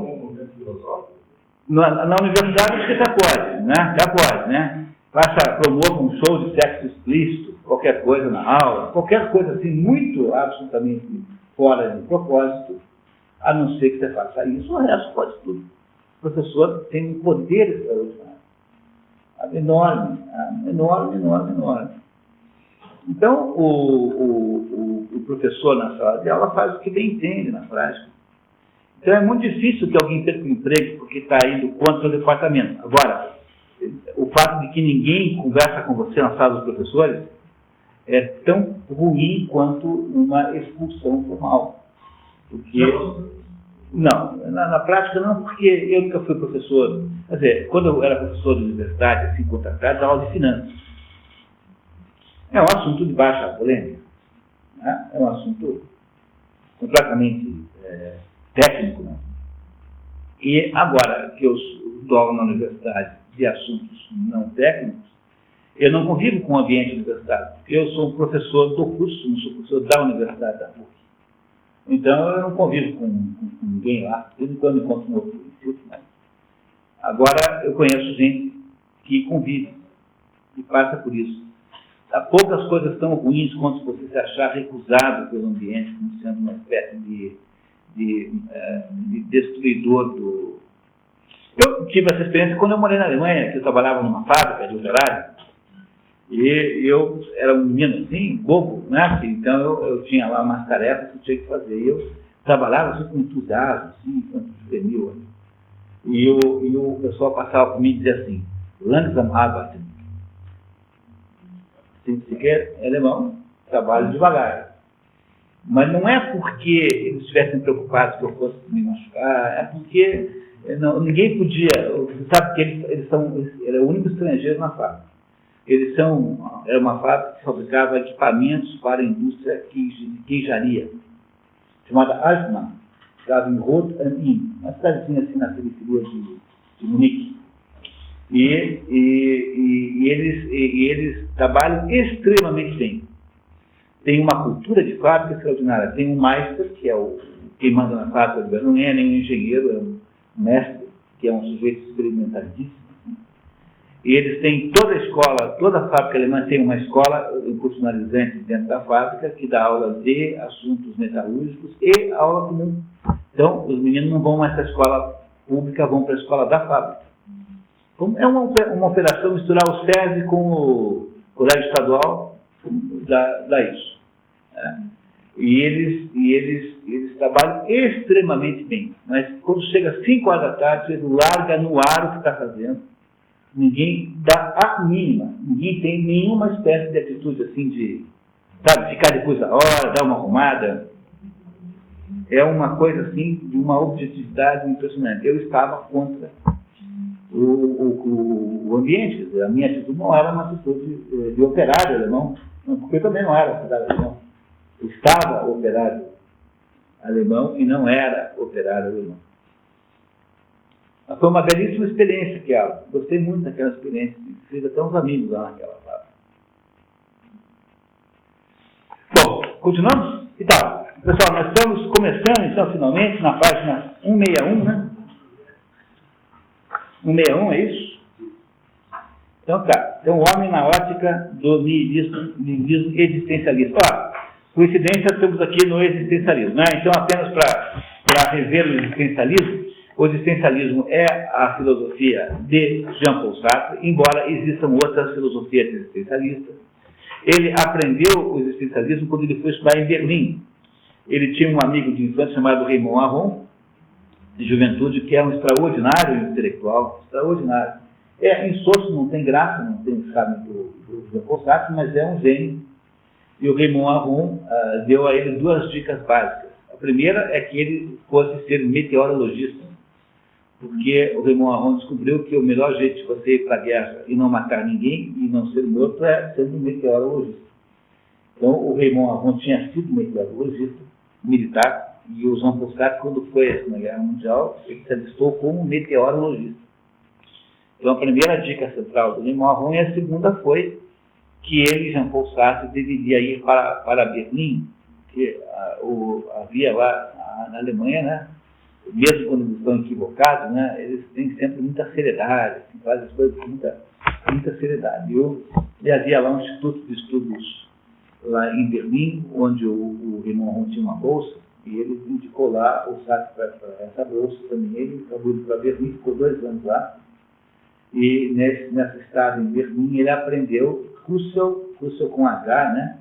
Na universidade você já pode, né? Já pode, né? Promova um show de sexo explícito, qualquer coisa na aula, qualquer coisa assim, muito absolutamente fora de propósito, a não ser que você faça isso, o resto pode tudo. O professor tem um poder extraordinário, enorme. Então, o professor na sala de aula faz o que bem entende na prática. Então, é muito difícil que alguém perca o emprego porque está indo contra o departamento. Agora, o fato de que ninguém conversa com você na sala dos professores é tão ruim quanto uma expulsão formal. Porque, não, na prática não, porque eu nunca fui professor. Quer dizer, quando eu era professor de universidade, assim, contratado, dava aula de finanças. É um assunto de baixa polêmica. Né? É um assunto completamente técnico. Né? E agora que eu dou aula na universidade de assuntos não técnicos, eu não convivo com o ambiente universitário. Eu sou um professor do curso, não sou professor da Universidade da PUC. Então, eu não convivo com ninguém lá. De vez em quando encontro um outro instituto. Mas... Agora, eu conheço gente que convive, que passa por isso. Há poucas coisas tão ruins quanto você se achar recusado pelo ambiente, como sendo uma espécie de destruidor do... Eu tive essa experiência quando eu morei na Alemanha, que eu trabalhava numa fábrica de operário, e eu era um menino assim, bobo, né? Então eu tinha lá umas tarefas que eu tinha que fazer, e eu trabalhava assim, com entusiasmo, assim, quanto juvenil. E o pessoal passava por mim e dizia assim, langsam arbeiten. Se quer, é alemão, trabalho devagar. Mas não é porque eles estivessem preocupados que eu fosse me machucar, é porque ninguém podia, você sabe que eles eram o único estrangeiro na fábrica. Era uma fábrica que fabricava equipamentos para a indústria de queijaria, chamada Altmann, que estava em Rot am Inn, uma cidadezinha assim na periferia de Munique. E eles trabalham extremamente bem. Tem uma cultura de fábrica extraordinária. Tem um Meister, que é quem manda na fábrica, não é nenhum engenheiro, é um mestre, que é um sujeito experimentalíssimo. E eles têm toda a escola, toda a fábrica alemã tem uma escola profissionalizante dentro da fábrica que dá aula de assuntos metalúrgicos e aula comum. Então, os meninos não vão mais para a escola pública, vão para a escola da fábrica. Então, é uma operação misturar o SESI com o colégio estadual, dá isso. Né? E eles trabalham extremamente bem. Mas quando chega às 5 horas da tarde, ele larga no ar o que está fazendo. Ninguém dá a mínima, ninguém tem nenhuma espécie de atitude assim de, sabe, ficar depois da hora, dar uma arrumada. É uma coisa assim, de uma objetividade impressionante. Eu estava contra o ambiente, quer dizer, a minha atitude não era uma atitude de operário alemão, porque eu também não era operário alemão. Eu estava operário alemão e não era operário alemão. Mas foi uma belíssima experiência aquela. Gostei muito daquela experiência. Fiz até uns amigos lá naquela fase. Bom, continuamos? Então, pessoal, nós estamos começando, então, finalmente, na página 161, né? 161, é isso? Então, tá. Então, o homem na ótica do niilismo existencialista. Ó, coincidência, estamos aqui no existencialismo, né? Então, apenas para rever o existencialismo é a filosofia de Jean-Paul Sartre, embora existam outras filosofias existencialistas. Ele aprendeu o existencialismo quando ele foi estudar em Berlim. Ele tinha um amigo de infância chamado Raymond Aron, de juventude, que é um extraordinário intelectual, extraordinário. Insosso, não tem graça, não tem o charme do Jean-Paul Sartre, mas é um gênio. E o Raymond Aron deu a ele 2 dicas básicas. A primeira é que ele fosse ser meteorologista, porque o Raymond Aron descobriu que o melhor jeito de você ir para a guerra e não matar ninguém e não ser morto é sendo um meteorologista. Então, o Raymond Aron tinha sido meteorologista militar e o Jean-Paul Sartre, quando foi na Guerra Mundial, ele se alistou como meteorologista. Então, a primeira dica central do Raymond Aron, e a segunda foi que ele, Jean-Paul Sartre, deveria ir para Berlim, que havia lá na Alemanha, né? Mesmo quando eles estão equivocados, né, eles têm sempre muita seriedade, fazem as coisas com muita seriedade. E havia lá um instituto de estudos lá em Berlim, onde o Raymond Aron tinha uma bolsa, e ele indicou lá o Sartre para essa bolsa também. Ele acabou de ir para Berlim, ficou 2 anos lá, e nessa estada em Berlim ele aprendeu Husserl com H, né?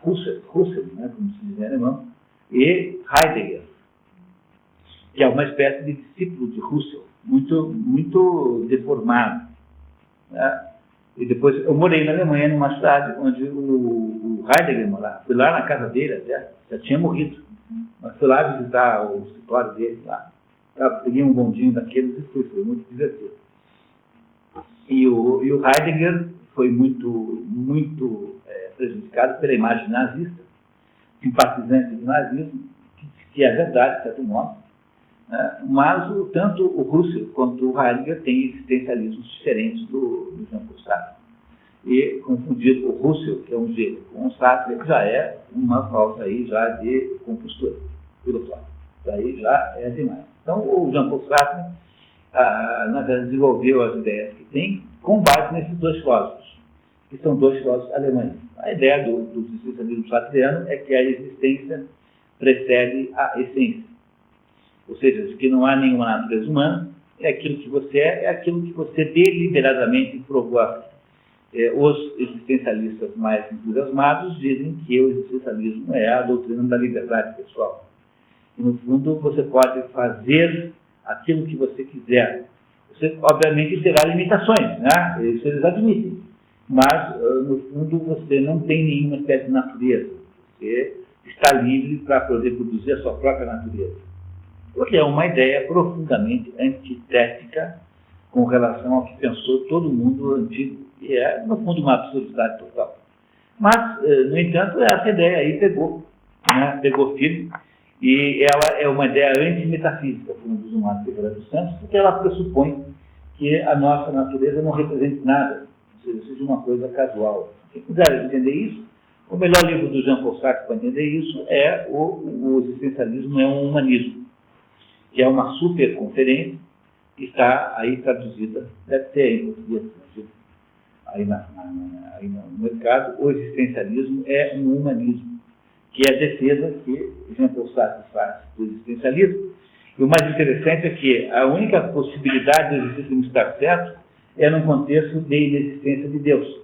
Husserl, né, como se diz em alemão, e Heidegger, que é uma espécie de discípulo de Husserl, muito deformado. Né? E depois, eu morei na Alemanha, numa cidade onde o Heidegger morava. Fui lá na casa dele até, já tinha morrido. Mas fui lá visitar o escritório dele lá. Peguei um bondinho daqueles e foi muito divertido. E o Heidegger foi muito prejudicado pela imagem nazista, simpatizante do nazismo, que é verdade, de certo modo. Mas tanto o Husserl quanto o Heidegger têm existencialismos diferentes do Jean-Paul Sartre. E confundir o Husserl, que é um gênio, com o Sartre, já é uma falta aí já de compostura filosófica. Isso aí já é demais. Então, o Jean-Paul Sartre, na verdade, desenvolveu as ideias que tem com base nesses 2 filósofos, que são 2 filósofos alemães. A ideia do existencialismo sartreano é que a existência precede a essência. Ou seja, que não há nenhuma natureza humana, é aquilo que você é aquilo que você deliberadamente provou. Os existencialistas mais entusiasmados dizem que o existencialismo é a doutrina da liberdade pessoal. E, no fundo, você pode fazer aquilo que você quiser. Você, obviamente, terá limitações, né? Isso eles admitem. Mas, no fundo, você não tem nenhuma espécie de natureza. Você está livre para poder produzir a sua própria natureza. Porque é uma ideia profundamente antitética com relação ao que pensou todo mundo antigo, e é, no fundo, uma absurdidade total. Mas, no entanto, essa ideia aí pegou firme, e ela é uma ideia antimetafísica, como diz o Marco Ferreira dos Santos, porque ela pressupõe que a nossa natureza não represente nada, ou seja, seja uma coisa casual. Quem quiser entender isso, o melhor livro do Jean-Paul Sartre para entender isso é o Existencialismo é um Humanismo, que é uma super conferência que está aí traduzida, deve ter aí em português, aí no mercado. O existencialismo é um humanismo, que é a defesa que Jean-Paul Sartre faz do existencialismo. E o mais interessante é que a única possibilidade do existencialismo estar certo é no contexto de inexistência de Deus.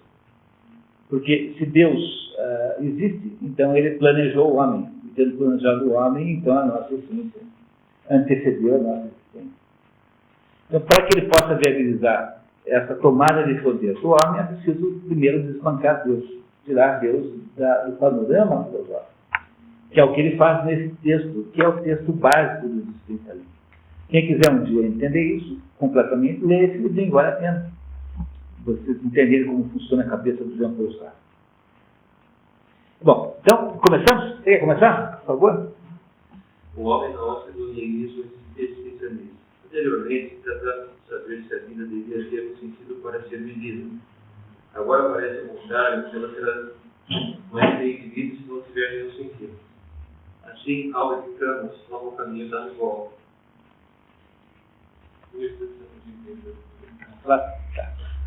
Porque se Deus existe, então ele planejou o homem. E tendo planejado o homem, então a nossa essência antecedeu a nossa existência. Então, para que ele possa viabilizar essa tomada de poder do homem, é preciso primeiro desbancar Deus, tirar Deus do panorama filosófico, que é o que ele faz nesse texto, que é o texto básico do existencialismo. Quem quiser um dia entender isso completamente, leia esse livro, vale a pena. Vocês entenderem como funciona a cabeça do Jean-Paul Sartre. Bom, então, começamos? Você quer começar, por favor? o homem nosso do niilismo existencialista. Anteriormente, tratava de saber se a vida devia ter um sentido para ser vivida. Agora parece o contrário, que ela será mais bem vivida se não tiver nenhum sentido. Assim, ao educarmos, novo caminho dá de volta.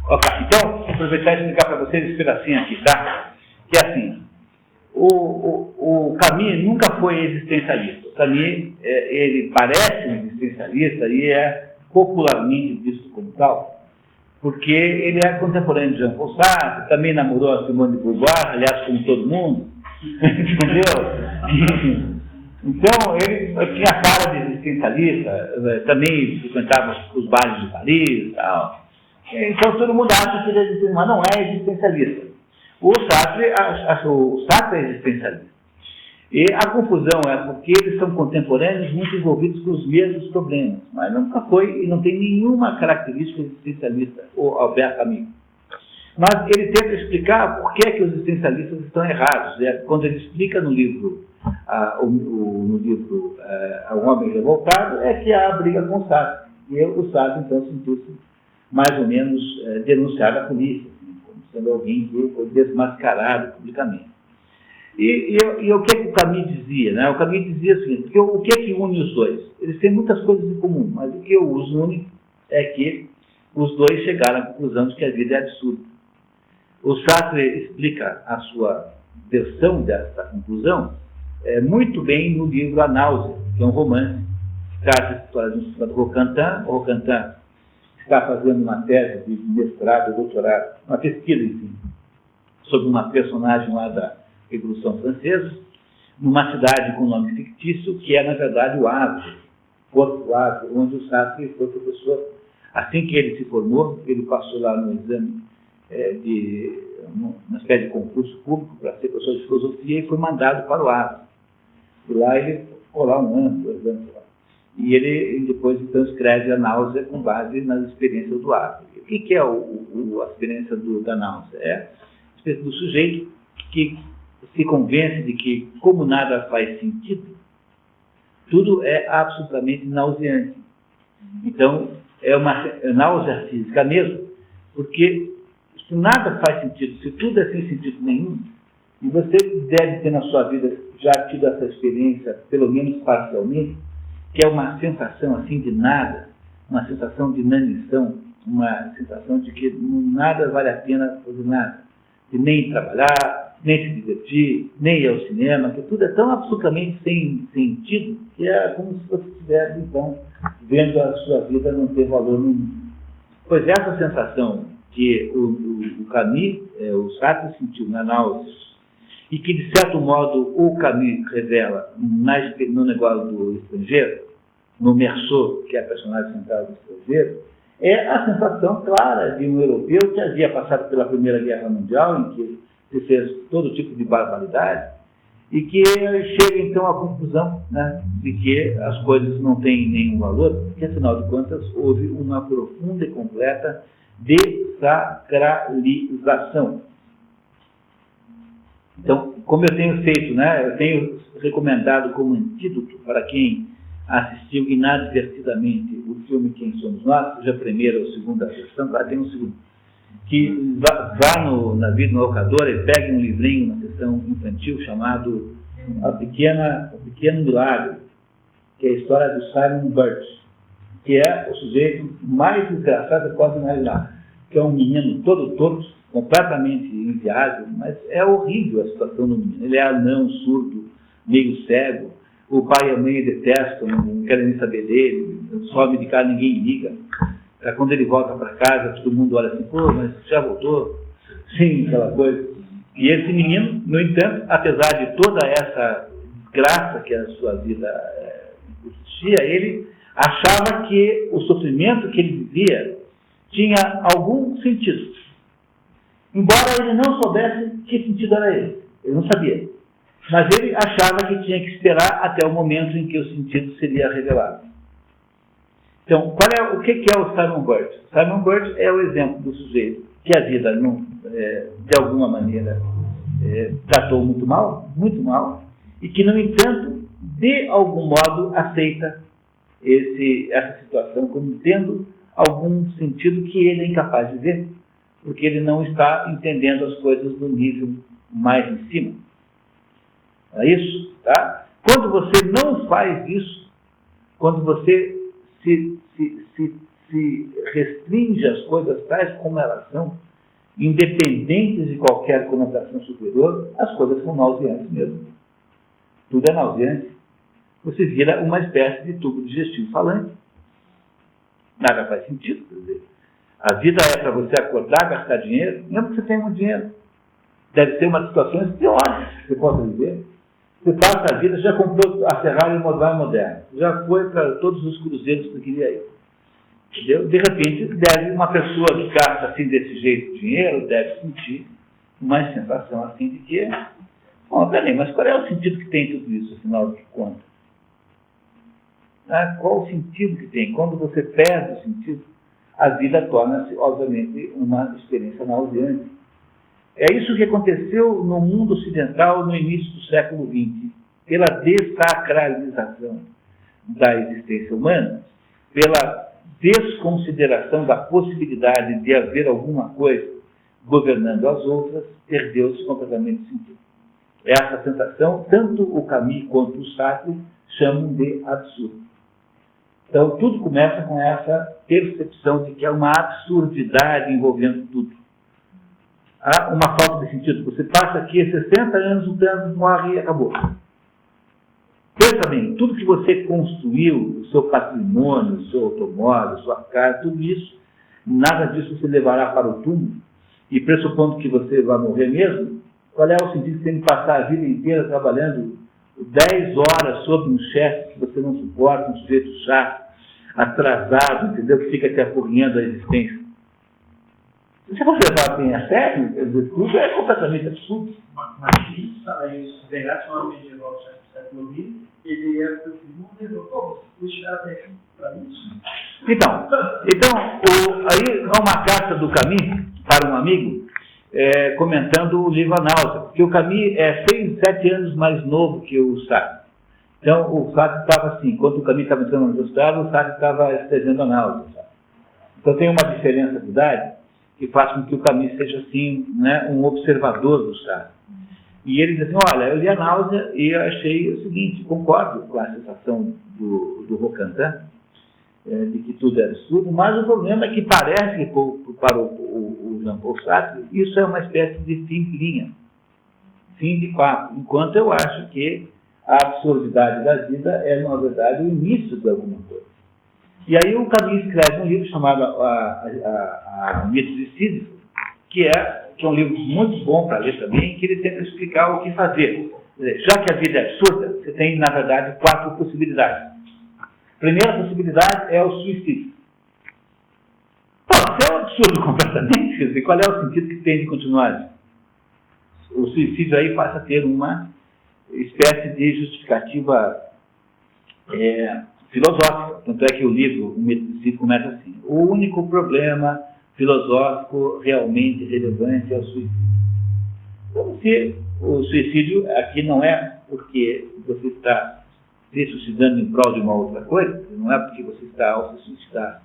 Ok, então, vou aproveitar e explicar para vocês esse pedacinho aqui, tá? Que é assim, o Camus nunca foi existencialista. O Camus, ele parece um existencialista e é popularmente visto como tal, porque ele é contemporâneo de Jean-Paul Sartre, também namorou a Simone de Beauvoir, aliás, como todo mundo, entendeu? Então, ele tinha a cara de existencialista, também frequentava os bares de Paris e tal. Então, todo mundo acha que ele é existencialista, mas não é existencialista. O Sartre é existencialista. E a confusão é porque eles são contemporâneos muito envolvidos com os mesmos problemas, mas nunca foi e não tem nenhuma característica existencialista, o Albert Camus. Mas ele tenta explicar por que os existencialistas estão errados. Quando ele explica no livro O Homem Revoltado, é que há a briga com o Sartre. E o Sartre, então, sentiu-se mais ou menos denunciado à polícia, como sendo alguém que foi desmascarado publicamente. E o que o Camus dizia? Né? O Camus dizia o seguinte, porque o que é que une os dois? Eles têm muitas coisas em comum, mas o que os une é que os dois chegaram à conclusão de que a vida é absurda. O Sartre explica a sua versão dessa conclusão muito bem no livro A Náusea, que é um romance, que trata a história de um Roquentin. O Roquentin está fazendo uma tese de mestrado, doutorado, uma pesquisa, enfim, sobre uma personagem lá da Revolução Francesa, numa cidade com nome fictício, que é, na verdade, o Havre, Porto Havre, onde o Sartre foi professor. Assim que ele se formou, ele passou lá no exame uma espécie de concurso público para ser professor de filosofia e foi mandado para o Havre. E lá ele ficou lá 1 ano, 2 anos. E ele depois, então, escreve A Náusea com base nas experiências do Havre. O que é a experiência da náusea? É a experiência do sujeito que se convence de que, como nada faz sentido, tudo é absolutamente nauseante. Então, é uma náusea física mesmo, porque se nada faz sentido, se tudo é sem sentido nenhum, e você deve ter na sua vida já tido essa experiência, pelo menos parcialmente, que é uma sensação assim de nada, uma sensação de inanição, uma sensação de que nada vale a pena fazer nada, de nem trabalhar, nem se divertir, nem ir ao cinema, que tudo é tão absolutamente sem sentido, que é como se você estivesse, então, vendo a sua vida não ter valor nenhum. Pois essa sensação que o Camus, o Sartre sentiu na náusea, e que, de certo modo, o Camus revela no negócio do estrangeiro, no Meursault, que é a personagem central do estrangeiro, é a sensação clara de um europeu que havia passado pela Primeira Guerra Mundial, em que se fez todo tipo de barbaridade, e que chega, então, à conclusão, né, de que as coisas não têm nenhum valor, porque, afinal de contas, houve uma profunda e completa desacralização. Então, como eu tenho feito, né, eu tenho recomendado como antídoto para quem assistiu inadvertidamente o filme Quem Somos Nós, seja a primeira ou segunda versão, lá tem um segundo, que vá na vida no locador e pegue um livrinho, uma sessão infantil chamado O Pequeno Milagre, que é a história do Simon Birch, que é o sujeito mais desgraçado que pode imaginar, que é um menino todo torto, completamente inviável, mas é horrível a situação do menino. Ele é anão, surdo, meio cego, o pai e a mãe detestam, não querem nem saber dele, some de casa, ninguém liga. Quando ele volta para casa, todo mundo olha assim, pô, mas já voltou? Sim, aquela coisa. E esse menino, no entanto, apesar de toda essa desgraça que a sua vida existia, ele achava que o sofrimento que ele vivia tinha algum sentido. Embora ele não soubesse que sentido era esse. Ele não sabia. Mas ele achava que tinha que esperar até o momento em que o sentido seria revelado. Então, o que é o Simon Birch? Simon Birch é o exemplo do sujeito que a vida, de alguma maneira, tratou muito mal, e que, no entanto, de algum modo, aceita essa situação como tendo algum sentido que ele é incapaz de ver, porque ele não está entendendo as coisas do nível mais em cima. É isso, tá? Quando você não faz isso, quando você se restringe às coisas tais como elas são, independentes de qualquer conotação superior, as coisas são nauseantes mesmo. Tudo é nauseante. Você vira uma espécie de tubo digestivo falante. Nada faz sentido. Quer dizer, a vida é para você acordar, gastar dinheiro, mesmo que você tenha muito dinheiro. Deve ser uma situação pior que você possa viver. Você passa a vida, já comprou a Ferrari moderna, já foi para todos os cruzeiros que você queria ir. Entendeu? De repente, uma pessoa que gasta assim desse jeito dinheiro, deve sentir uma sensação assim de que, bom, peraí, mas qual é o sentido que tem tudo isso, afinal de contas? Qual o sentido que tem? Quando você perde o sentido, a vida torna-se, obviamente, uma experiência nauseante. É isso que aconteceu no mundo ocidental no início do século XX, pela dessacralização da existência humana, pela desconsideração da possibilidade de haver alguma coisa governando as outras, perdeu-se completamente o sentido. Essa sensação, tanto o Camus quanto o Sartre chamam de absurdo. Então, tudo começa com essa percepção de que há uma absurdidade envolvendo tudo. Há uma falta de sentido. Você passa aqui 60 anos lutando, morre e acabou. Pensa bem, tudo que você construiu, o seu patrimônio, o seu automóvel, sua casa, tudo isso, nada disso você levará para o túmulo. E pressupondo que você vai morrer mesmo, qual é o sentido de você passar a vida inteira trabalhando 10 horas sob um chefe que você não suporta, um sujeito chato, atrasado, entendeu? Que fica te apurrinhando a existência. Se você levar bem a sério, tudo é completamente absurdo. Mas isso, se pegasse um homem medieval do século XX, ele ia para o mundo e falou, pô, você chegar até aqui para isso? Então aí há uma carta do Camus para um amigo, comentando o livro A Náusea, porque o Camus é 6, 7 anos mais novo que o Sartre. Então, o Sartre estava assim, enquanto o Camus estava entrando no mestrado, o Sartre estava escrevendo A Náusea. Sabe? Então, tem uma diferença de idade que faz com que o Camus seja, assim, né, um observador do Sartre. E ele diz assim, olha, eu li A Náusea e eu achei o seguinte, concordo com a sensação do Rocantin, de que tudo é absurdo, mas o problema é que parece que para o Jean-Paul Sartre isso é uma espécie de fim de linha, fim de papo, enquanto eu acho que a absurdidade da vida é, na verdade, o início de alguma coisa. E aí o Camus escreve um livro chamado A Mito de Sísifo, que é um livro muito bom para ler também, que ele tenta explicar o que fazer. Já que a vida é absurda, você tem, na verdade, 4 possibilidades. A primeira possibilidade é o suicídio. Pô, isso é um absurdo completamente. Quer dizer, qual é o sentido que tem de continuar? O suicídio aí passa a ter uma espécie de justificativa filosófica. Tanto é que o livro, o Mito de Sísifo, começa assim. O único problema filosófico realmente relevante é o suicídio. Então, se o suicídio aqui não é porque você está se suicidando em prol de uma outra coisa, não é porque você está, ao se suicidar,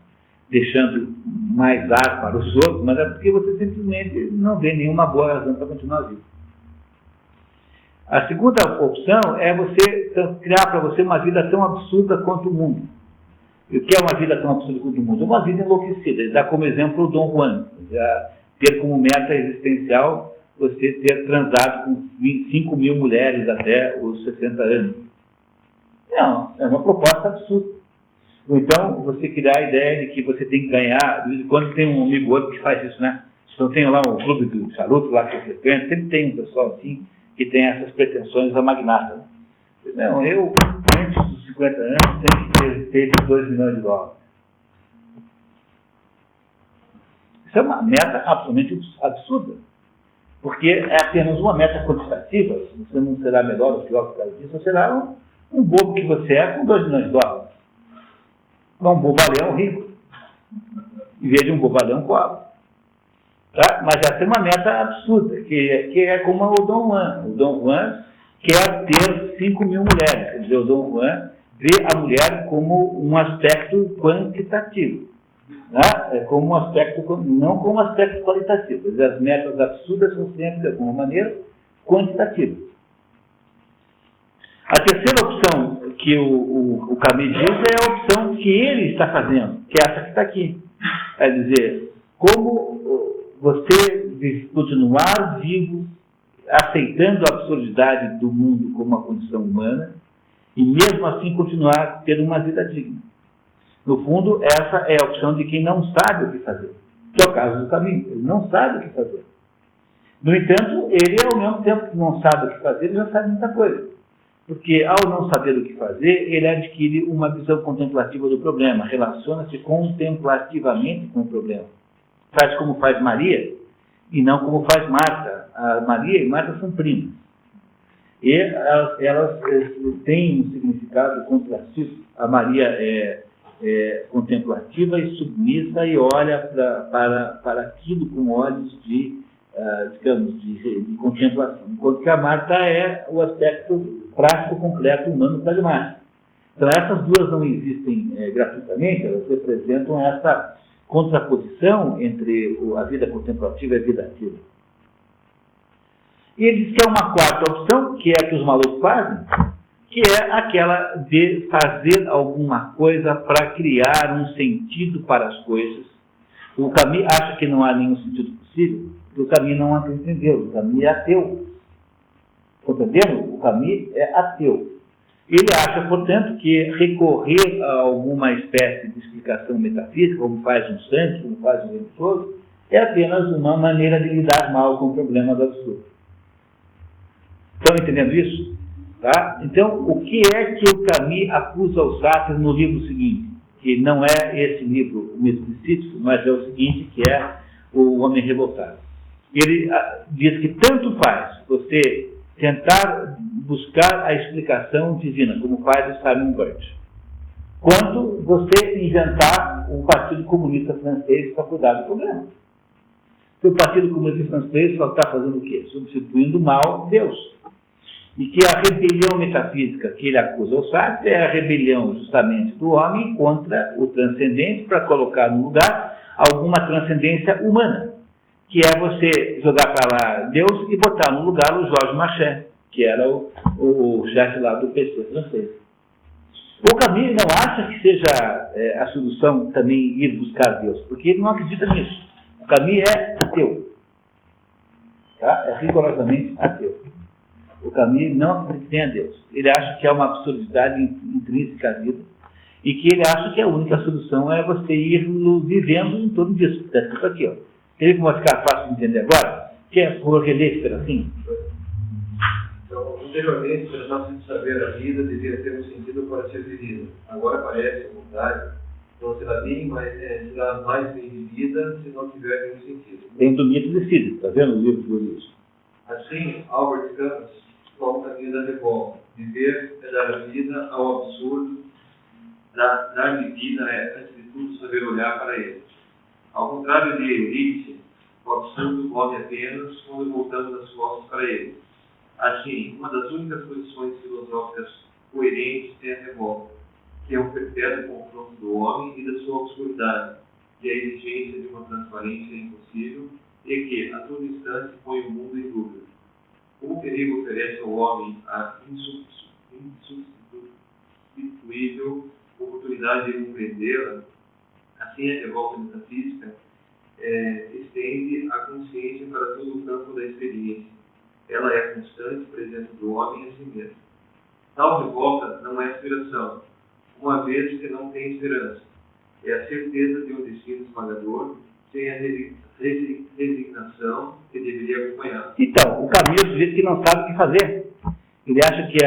deixando mais ar para os outros, mas é porque você simplesmente não vê nenhuma boa razão para continuar vivo. A segunda opção é você criar para você uma vida tão absurda quanto o mundo. E o que é uma vida tão absurda quanto o mundo? Uma vida enlouquecida. Ele dá como exemplo o Dom Juan. Ter como meta existencial você ter transado com 5 mil mulheres até os 60 anos. Não, é uma proposta absurda. Ou então, você criar a ideia de que você tem que ganhar, de vez em quando tem um amigo outro que faz isso, né? Então tem lá um clube do charuto lá que eu frequento, sempre tem um pessoal assim, que tem essas pretensões a magnata. Né? Não, eu, antes dos 50 anos, tenho que ter 2 milhões de dólares. Isso é uma meta absolutamente absurda, porque é apenas uma meta quantitativa. Você não será melhor ou pior por causa disso, você será um bobo que você é com 2 milhões de dólares. Um bobalhão rico, em vez de um bobalhão pobre. Tá? Mas essa é uma meta absurda, que é como o Dom Juan. O Dom Juan quer ter 5.000 mulheres. Quer dizer, o Dom Juan vê a mulher como um aspecto quantitativo, né? Como um aspecto, não como um aspecto qualitativo. Quer dizer, as metas absurdas são sempre, de alguma maneira, quantitativas. A terceira opção que o Camus diz é a opção que ele está fazendo, que é essa que está aqui. É dizer, como você continuar vivo, aceitando a absurdidade do mundo como uma condição humana, e mesmo assim continuar tendo uma vida digna. No fundo, essa é a opção de quem não sabe o que fazer. Que é o caso do Camus, ele não sabe o que fazer. No entanto, ele, ao mesmo tempo que não sabe o que fazer, ele já sabe muita coisa. Porque, ao não saber o que fazer, ele adquire uma visão contemplativa do problema, relaciona-se contemplativamente com o problema. Faz como faz Maria, e não como faz Marta. A Maria e Marta são primas. E elas têm um significado contrastivo. A Maria é contemplativa e submissa e olha para aquilo com olhos de contemplação. Enquanto que a Marta é o aspecto prático, concreto, humano, pragmático. Então, essas duas não existem gratuitamente, elas representam essa contraposição entre a vida contemplativa e a vida ativa. E ele diz que é uma quarta opção, que é a que os malucos fazem, que é aquela de fazer alguma coisa para criar um sentido para as coisas. O Camus acha que não há nenhum sentido possível, porque o Camus não acredita em Deus, o Camus é ateu. Compreendemos? O Camus é ateu. Ele acha, portanto, que recorrer a alguma espécie de explicação metafísica, como faz um santo, como faz um religioso, é apenas uma maneira de lidar mal com o problema do absurdo. Estão entendendo isso? Tá? Então, o que é que o Camus acusa aos Sartre no livro seguinte? Que não é esse livro, o mesmo Sísifo, mas é o seguinte, que é o Homem Revoltado. Ele diz que tanto faz você tentar buscar a explicação divina, como faz o Simon Birch, quanto você inventar um Partido Comunista Francês para cuidar do problema. O Partido Comunista Francês só está fazendo o quê? Substituindo o mal Deus. E que a rebelião metafísica que ele acusa ao Sartre é a rebelião justamente do homem contra o transcendente para colocar no lugar alguma transcendência humana, que é você jogar para lá Deus e botar no lugar o Georges Marchais, que era o chefe lá do PC francês. O Camus não acha que seja a solução também ir buscar Deus, porque ele não acredita nisso. O Camus é ateu. Tá? É rigorosamente ateu. O Camus não acredita em Deus. Ele acha que é uma absurdidade intrínseca à vida e que ele acha que a única solução é você ir vivendo em torno disso. Está escrito aqui, ó. Queria que vai ficar fácil de entender agora? Que é por reler esse pedacinho? Então, anteriormente, tratar-se de saber a vida devia ter um sentido para ser vivida. Agora parece, ao contrário, não será mais bem vivida se não tiver nenhum sentido. Tem do mito de Sísifo, está vendo o livro do Luiz? Assim, Albert Camus toma a vida de volta. Viver é dar a vida ao absurdo. Dar-lhe vida é, antes de tudo, saber olhar para ele. Ao contrário de Eurípides, o absurdo morre apenas quando voltamos as costas para ele. Assim, uma das únicas posições filosóficas coerentes é a revolta, que é o perpétuo confronto do homem e da sua obscuridade, que é a exigência de uma transparência impossível e que, a todo instante, põe o mundo em dúvida. Como o perigo oferece ao homem a insubstituível oportunidade de compreendê-la, assim a revolta metafísica estende a consciência para todo o campo da experiência. Ela é a constante presença do homem em si mesmo. Tal revolta não é aspiração, uma vez que não tem esperança. É a certeza de um destino esmagador, sem a resignação que deveria acompanhar. Então, o Camus diz que não sabe o que fazer. Ele acha que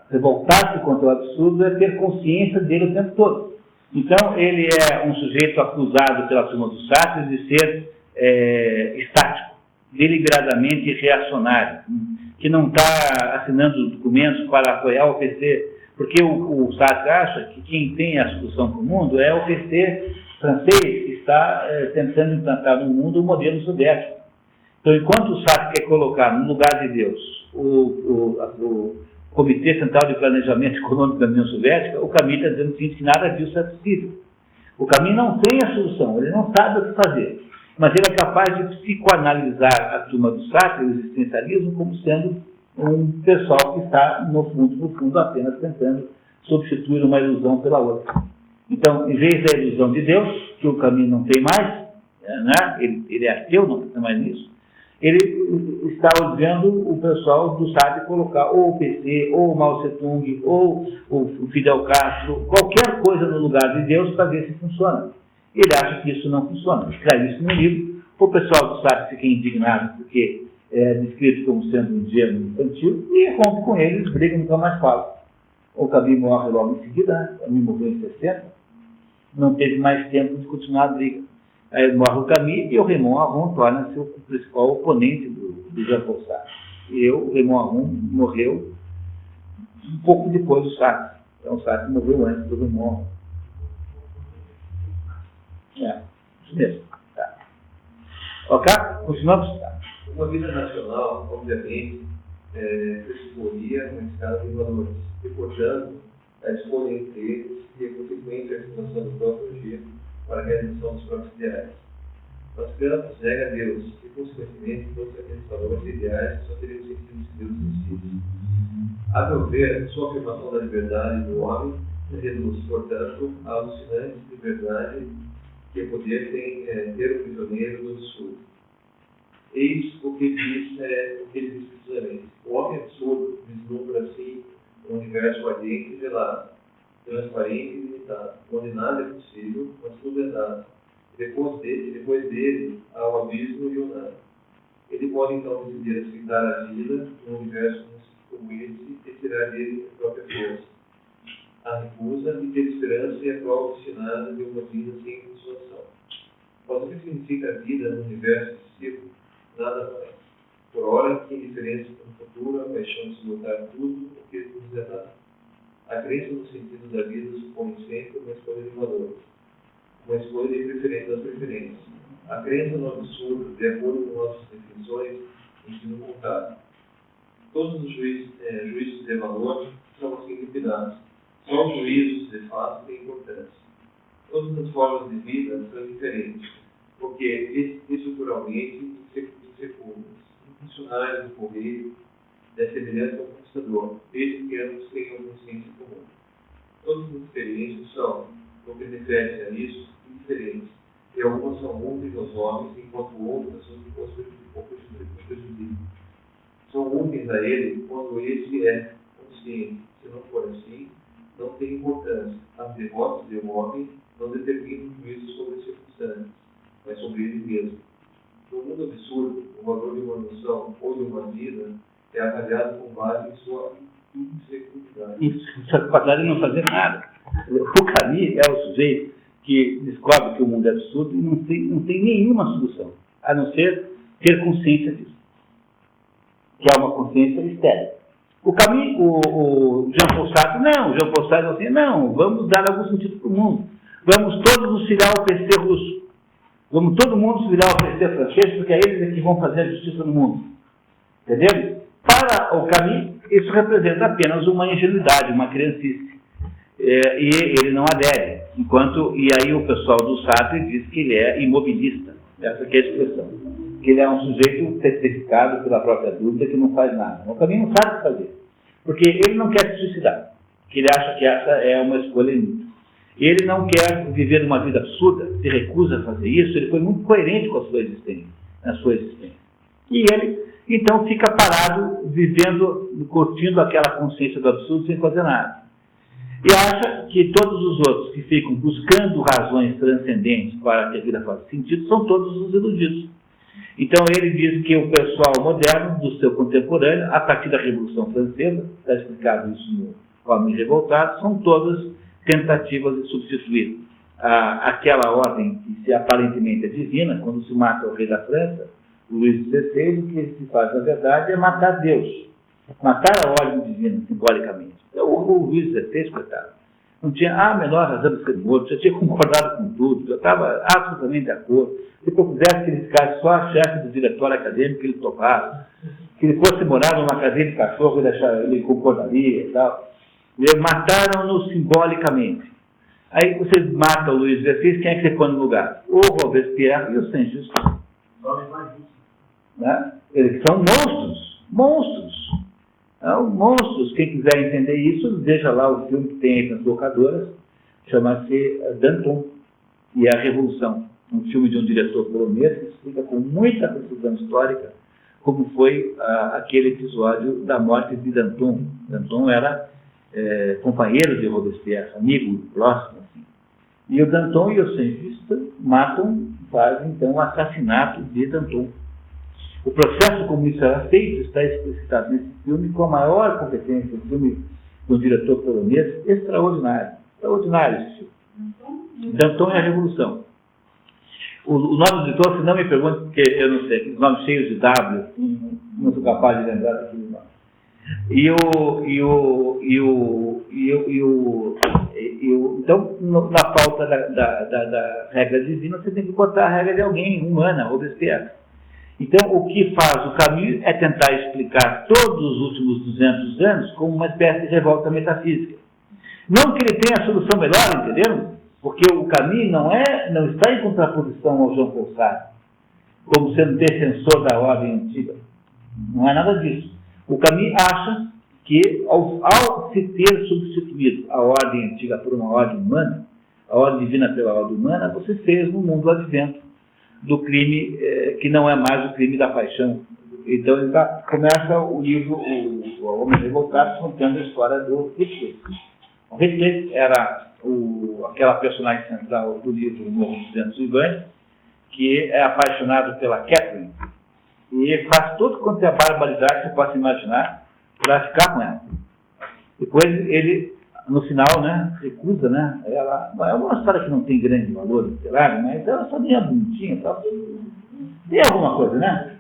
revoltar-se contra o absurdo é ter consciência dele o tempo todo. Então, ele é um sujeito acusado pela turma dos Sartre de ser estático, deliberadamente reacionário, que não está assinando documentos para apoiar o PC, porque o Sartre acha que quem tem a solução para o mundo é o PC francês, que está tentando implantar no mundo o modelo soviético. Então, enquanto o Sartre quer colocar no lugar de Deus o Comitê Central de Planejamento Econômico da União Soviética, o Camus está dizendo o seguinte, que nada disso é possível. O Camus não tem a solução, ele não sabe o que fazer, mas ele é capaz de psicoanalisar a turma do Sartre, o existencialismo, como sendo um pessoal que está, no fundo, apenas tentando substituir uma ilusão pela outra. Então, em vez da ilusão de Deus, que o Camus não tem mais, né? Ele é ateu, não tem mais nisso, ele está olhando o pessoal do Sartre colocar ou o PC, ou o Mao Tse-tung, ou o Fidel Castro, qualquer coisa no lugar de Deus para ver se funciona. Ele acha que isso não funciona. Escreve isso no livro. O pessoal do Sartre fica indignado porque é descrito como sendo um ingênuo infantil e rompe com eles, briga, nunca mais fala. O Camus morre logo em seguida, Camus morreu em 60, não teve mais tempo de continuar a briga. Aí morre o Camus e o Raymond Aron torna-se o principal oponente do Jean-Paul Sartre. E o Raymond Aron morreu um pouco depois do Sartre. Então o Sartre morreu antes do Raymond Aron. Isso mesmo. Tá. Ok? Continuamos? Tá. Uma vida nacional, obviamente, pressuporia uma escala de valores. E, portanto, a escolha entre eles e a consequente articulação do próprio agir para a realização dos próprios ideais. Mas Campos nega a Deus e, consequentemente, todos aqueles valores ideais que só teriam sentido se Deus existisse. A meu ver, sua afirmação da liberdade do homem reduz, portanto, a alucinante liberdade que poder ter o prisioneiro do absurdo. Eis o que ele diz precisamente. O homem absurdo vislumbra assim um universo ardente e velado, transparente e limitado, onde nada é possível, mas tudo é nada. Depois dele, há o abismo e o nada. Ele pode então decidir aceitar a vida num universo como esse e tirar dele a própria força. A recusa e ter esperança e a prova obstinada de uma vida sem consolação. Mas o que significa a vida no universo excessivo? Nada mais. Por hora, que indiferença para o futuro, a paixão de suportar tudo o que nos é dado. A crença no sentido da vida supõe sempre uma escolha de valores, uma escolha das preferências. A crença no absurdo, de acordo com nossas definições, ensino contábil. Todos os juízos de valor são assim liquidados. Só os juízos de fato têm importância. Todas as formas de vida são diferentes, porque estruturalmente infecundas. Um funcionário do correio é semelhante ao conquistador, desde que ambos tenham consciência comum. Todas as experiências são, no que refere a isso, indiferentes, e algumas são úteis aos homens, enquanto outras os prejudicam. São úteis a ele quando esse é consciente. Se não for assim, não tem importância. As derrotas de um homem não determinam o juízo sobre as circunstâncias, mas sobre ele mesmo. No mundo absurdo, o valor de uma noção ou de uma vida é avaliado com base em sua insecundidade. Isso, só que não fazer nada. O Camus é o sujeito que descobre que o mundo é absurdo e não tem nenhuma solução, a não ser ter consciência disso, que é uma consciência estéril. O Camus, o Jean-Paul Sartre, não. O Jean-Paul Sartre assim, não, vamos dar algum sentido para o mundo. Vamos todos nos filiar ao PC russo. Vamos todo mundo se virar ao PC francês, porque é eles que vão fazer a justiça no mundo. Entendeu? Para o Camus, isso representa apenas uma ingenuidade, uma criancice. E ele não adere. E aí o pessoal do Sartre diz que ele é imobilista. Essa que é a expressão. Que ele é um sujeito petrificado pela própria dúvida, que não faz nada. O Camus não sabe o que fazer. Porque ele não quer se suicidar. Porque ele acha que essa é uma escolha inútil. Ele não quer viver uma vida absurda, se recusa a fazer isso. Ele foi muito coerente com a sua existência, na sua existência. E ele, então, fica parado, vivendo, curtindo aquela consciência do absurdo sem fazer nada. E acha que todos os outros que ficam buscando razões transcendentes para que a vida faça sentido são todos os iludidos. Então ele diz que o pessoal moderno, do seu contemporâneo, a partir da Revolução Francesa, está explicado isso no Homem Revoltado, são todas tentativas de substituir aquela ordem que aparentemente é divina. Quando se mata o rei da França, Luís XVI, o que se faz, na verdade, é matar Deus. Matar a ordem divina, simbolicamente. Então, o Luís XVI, coitado, Não tinha a menor razão de ser morto, já tinha concordado com tudo, já estava absolutamente de acordo. Se eu quisesse que ele ficasse só chefe do diretório acadêmico, ele topava. Que ele fosse morar numa casinha de cachorro, ele concordaria e tal. E mataram-no simbolicamente. Aí vocês matam o Luís XVI, quem é que você põe no lugar? O Robespierre e o Saint-Just. Né? Eles são monstros, monstros. Então, monstros, quem quiser entender isso, veja lá o filme que tem aí nas locadoras, chama-se Danton e a Revolução. Um filme de um diretor polonês que explica com muita precisão histórica como foi aquele episódio da morte de Danton. Danton era companheiro de Robespierre, amigo próximo. Assim. E o Danton e o Saint-Just fazem então o assassinato de Danton. O processo como isso era feito está explicitado nesse filme com a maior competência, um filme de um diretor polonês extraordinário. Extraordinário esse filme. Danton e a Revolução. O nome do editor, se não me pergunte, porque eu não sei, os nomes cheios de W, não sou capaz de lembrar daquele nome. Então, na pauta da regra divina, você tem que botar a regra de alguém, humana, Robespierre. Então, o que faz o Camus é tentar explicar todos os últimos 200 anos como uma espécie de revolta metafísica. Não que ele tenha a solução melhor, entenderam? Porque o Camus não está em contraposição ao Jean Paul Sartre, como sendo defensor da ordem antiga. Não é nada disso. O Camus acha que, ao se ter substituído a ordem antiga por uma ordem humana, a ordem divina pela ordem humana, você fez no mundo o advento do crime, que não é mais o crime da paixão. Então, ele começa o livro, o Homem Revoltado, contando a história do Hitler. O Hitler era aquela personagem central do livro Morro dos Ventos Uivantes, que é apaixonado pela Catherine, e faz tudo quanto é a barbaridade que você possa imaginar para ficar com ela. Depois ele, no final, né, recusa, né, ela, é uma história que não tem grande valor literário, mas ela só nem é bonitinha, tal. Tem alguma coisa, né?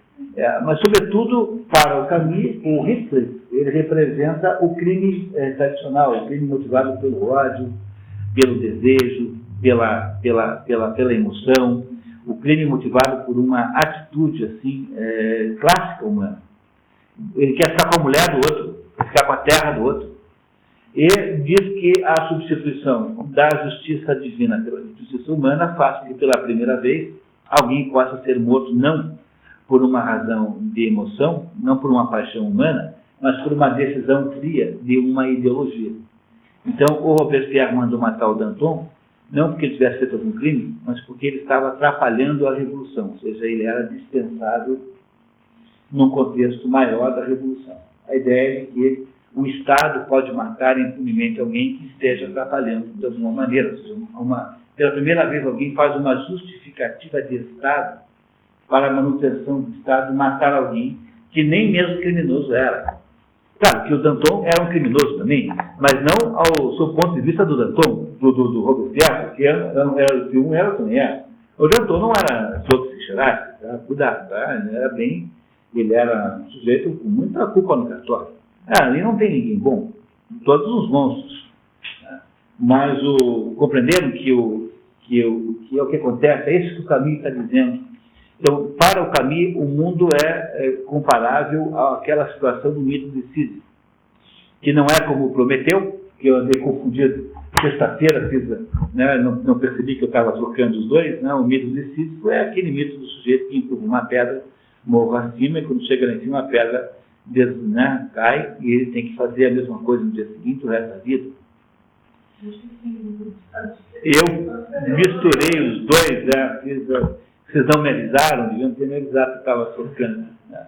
Mas, sobretudo, para o Camus, o Hitler, ele representa o crime tradicional, o crime motivado pelo ódio, pelo desejo, pela emoção, o crime motivado por uma atitude, assim, clássica humana. Ele quer ficar com a mulher do outro, quer ficar com a terra do outro. E diz que a substituição da justiça divina pela justiça humana faz com que, pela primeira vez, alguém possa ser morto não por uma razão de emoção, não por uma paixão humana, mas por uma decisão fria de uma ideologia. Então, o Robespierre mandou matar o Danton, não porque ele tivesse feito algum crime, mas porque ele estava atrapalhando a Revolução, ou seja, ele era dispensado num contexto maior da Revolução. A ideia é que o Estado pode matar impunemente alguém que esteja atrapalhando de alguma maneira. Ou seja, pela primeira vez alguém faz uma justificativa de Estado para a manutenção do Estado matar alguém que nem mesmo criminoso era. Claro que o Danton era um criminoso também, mas não ao seu ponto de vista do Danton, do Robespierre, porque um era também era. O Danton não era sob Chirac, era cuidado, tá? Ele era um sujeito com muita culpa no cartório. Ali não tem ninguém bom, todos os monstros. Mas compreenderam que o que acontece, é isso que o Camus está dizendo. Então, para o Camus, o mundo é comparável àquela situação do mito de Sísifo, que não é como Prometeu, que eu andei confundido sexta-feira, não percebi que eu estava trocando os dois. Não, o mito de Sísifo é aquele mito do sujeito que empurra uma pedra morro acima, e quando chega lá em cima a pedra cai, e ele tem que fazer a mesma coisa no dia seguinte, o resto da vida. Eu misturei os dois, vocês não me avisaram, deviam ter me avisado que estava trocando. Né?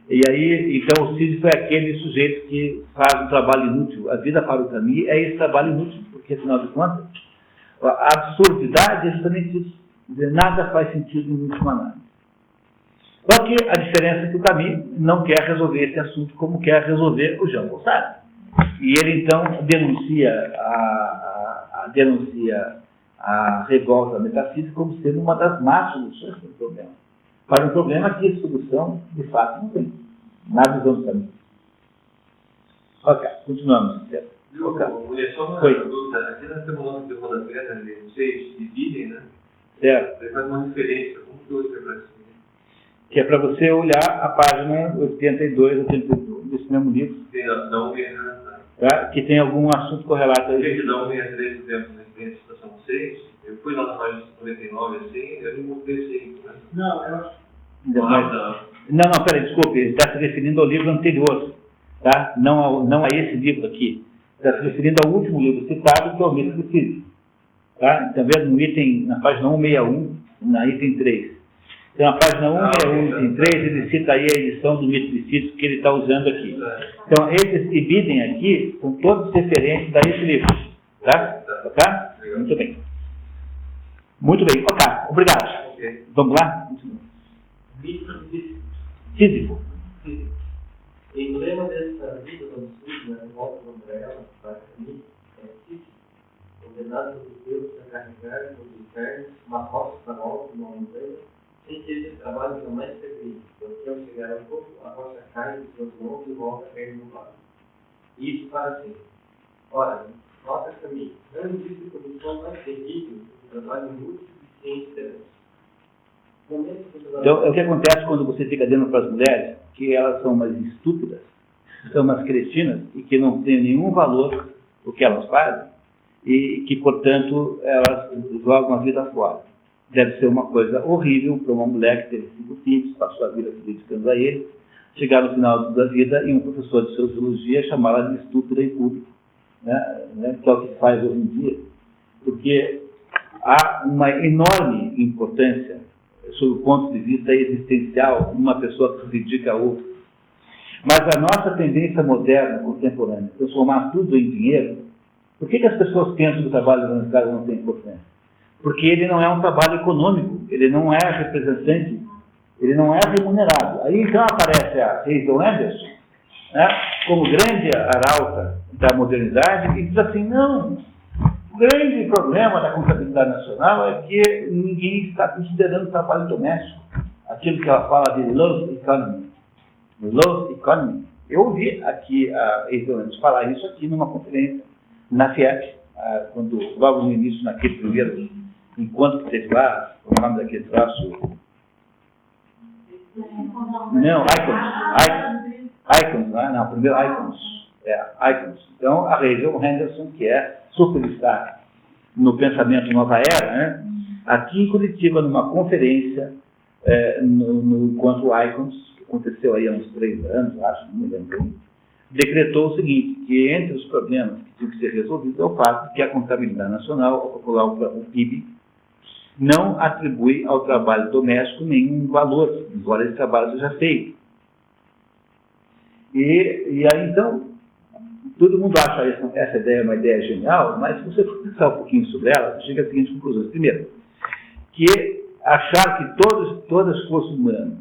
E aí, então, o Sísifo é aquele sujeito que faz um trabalho inútil. A vida para o Camus é esse trabalho inútil, porque, afinal de contas, a absurdidade é justamente isso. Nada faz sentido em última análise. Só que a diferença é que o Camus não quer resolver esse assunto como quer resolver o Jean Paul Sartre. E ele, então, denuncia a revolta metafísica como sendo uma das más soluções do problema. Para um problema que a solução, de fato, não tem. Na visão do Camus. Ok, continuamos. Ok. Só uma Foi. dúvida. Aqui nós temos o nome de rodapé, né? Vocês dividem, né? Certo? Você faz uma referência. Como que eu escrevo assim? Que é para você olhar a página 82, 83 desse mesmo livro, Tem da 163, tá? Que tem algum assunto correlato por aí. que da 163, por exemplo, na citação 6, eu fui lá na página 99, assim, eu não encontrei 5, né? Não, eu acho Não, peraí, desculpe, ele está se referindo ao livro anterior, tá? Não a esse livro aqui. Está se referindo ao último livro citado, que é o Mito do Físico. Tá? Então, vendo no item, na página 161, na item 3. Então, na página 161, item 3, ele cita aí a edição do Mito do Físico que ele está usando aqui. Então, esses ibidem aqui são todos referentes a esse livro. Tá? Tá? Muito bem. Muito bem, ok, obrigado. Ok. Vamos lá? Físico. Emblema dessa vida do absurdo, né? Volta para ela, para mim, é físico. Condenado por Deus a carregar os infernos, uma rocha para alto, uma montanha, sem que esse trabalho jamais termine. Porque ao chegar ao topo, a rocha cai de suas mãos e volta a cair no lado. Isso para sempre. Ora, nota para mim, não existe condição mais terrível do trabalho inútil e sem esperança. Então, é o que acontece quando você fica dizendo para as mulheres que elas são umas estúpidas, são umas cretinas e que não têm nenhum valor o que elas fazem e que, portanto, elas jogam a vida fora. Deve ser uma coisa horrível para uma mulher que teve 5 filhos, passou a vida se dedicando a eles, chegar no final da vida e um professor de sociologia chamá-la de estúpida em público, né? Que é o que se faz hoje em dia, porque há uma enorme importância sob o ponto de vista existencial, uma pessoa que se dedica a outra. Mas a nossa tendência moderna, contemporânea, transformar tudo em dinheiro, por que as pessoas pensam que o trabalho voluntário não tem importância? Porque ele não é um trabalho econômico, ele não é representante, ele não é remunerado. Aí então aparece a Hazel Anderson, né, como grande arauta da modernidade, e diz assim, não, o grande problema da contabilidade nacional é que ninguém está considerando o trabalho doméstico. Aquilo que ela fala de love economy. Love economy. Eu ouvi aqui a Evelyn falar isso aqui numa conferência na FIEP, quando, logo no início, naquele primeiro encontro que teve lá, o nome daquele traço... Não, Icons, não, primeiro Icons. Icons. Então, a Hazel Henderson, que é superstar no pensamento Nova Era, né? Aqui em Curitiba, numa conferência no encontro Icons, que aconteceu aí há uns 3 anos, acho, não me lembro bem, decretou o seguinte, que entre os problemas que tinham que ser resolvidos é o fato de que a contabilidade nacional, o PIB, não atribui ao trabalho doméstico nenhum valor, embora esse trabalho seja feito. E aí, então, todo mundo acha essa ideia uma ideia genial, mas se você for pensar um pouquinho sobre ela, você chega às seguintes conclusões. Primeiro, que achar que todo esforço humano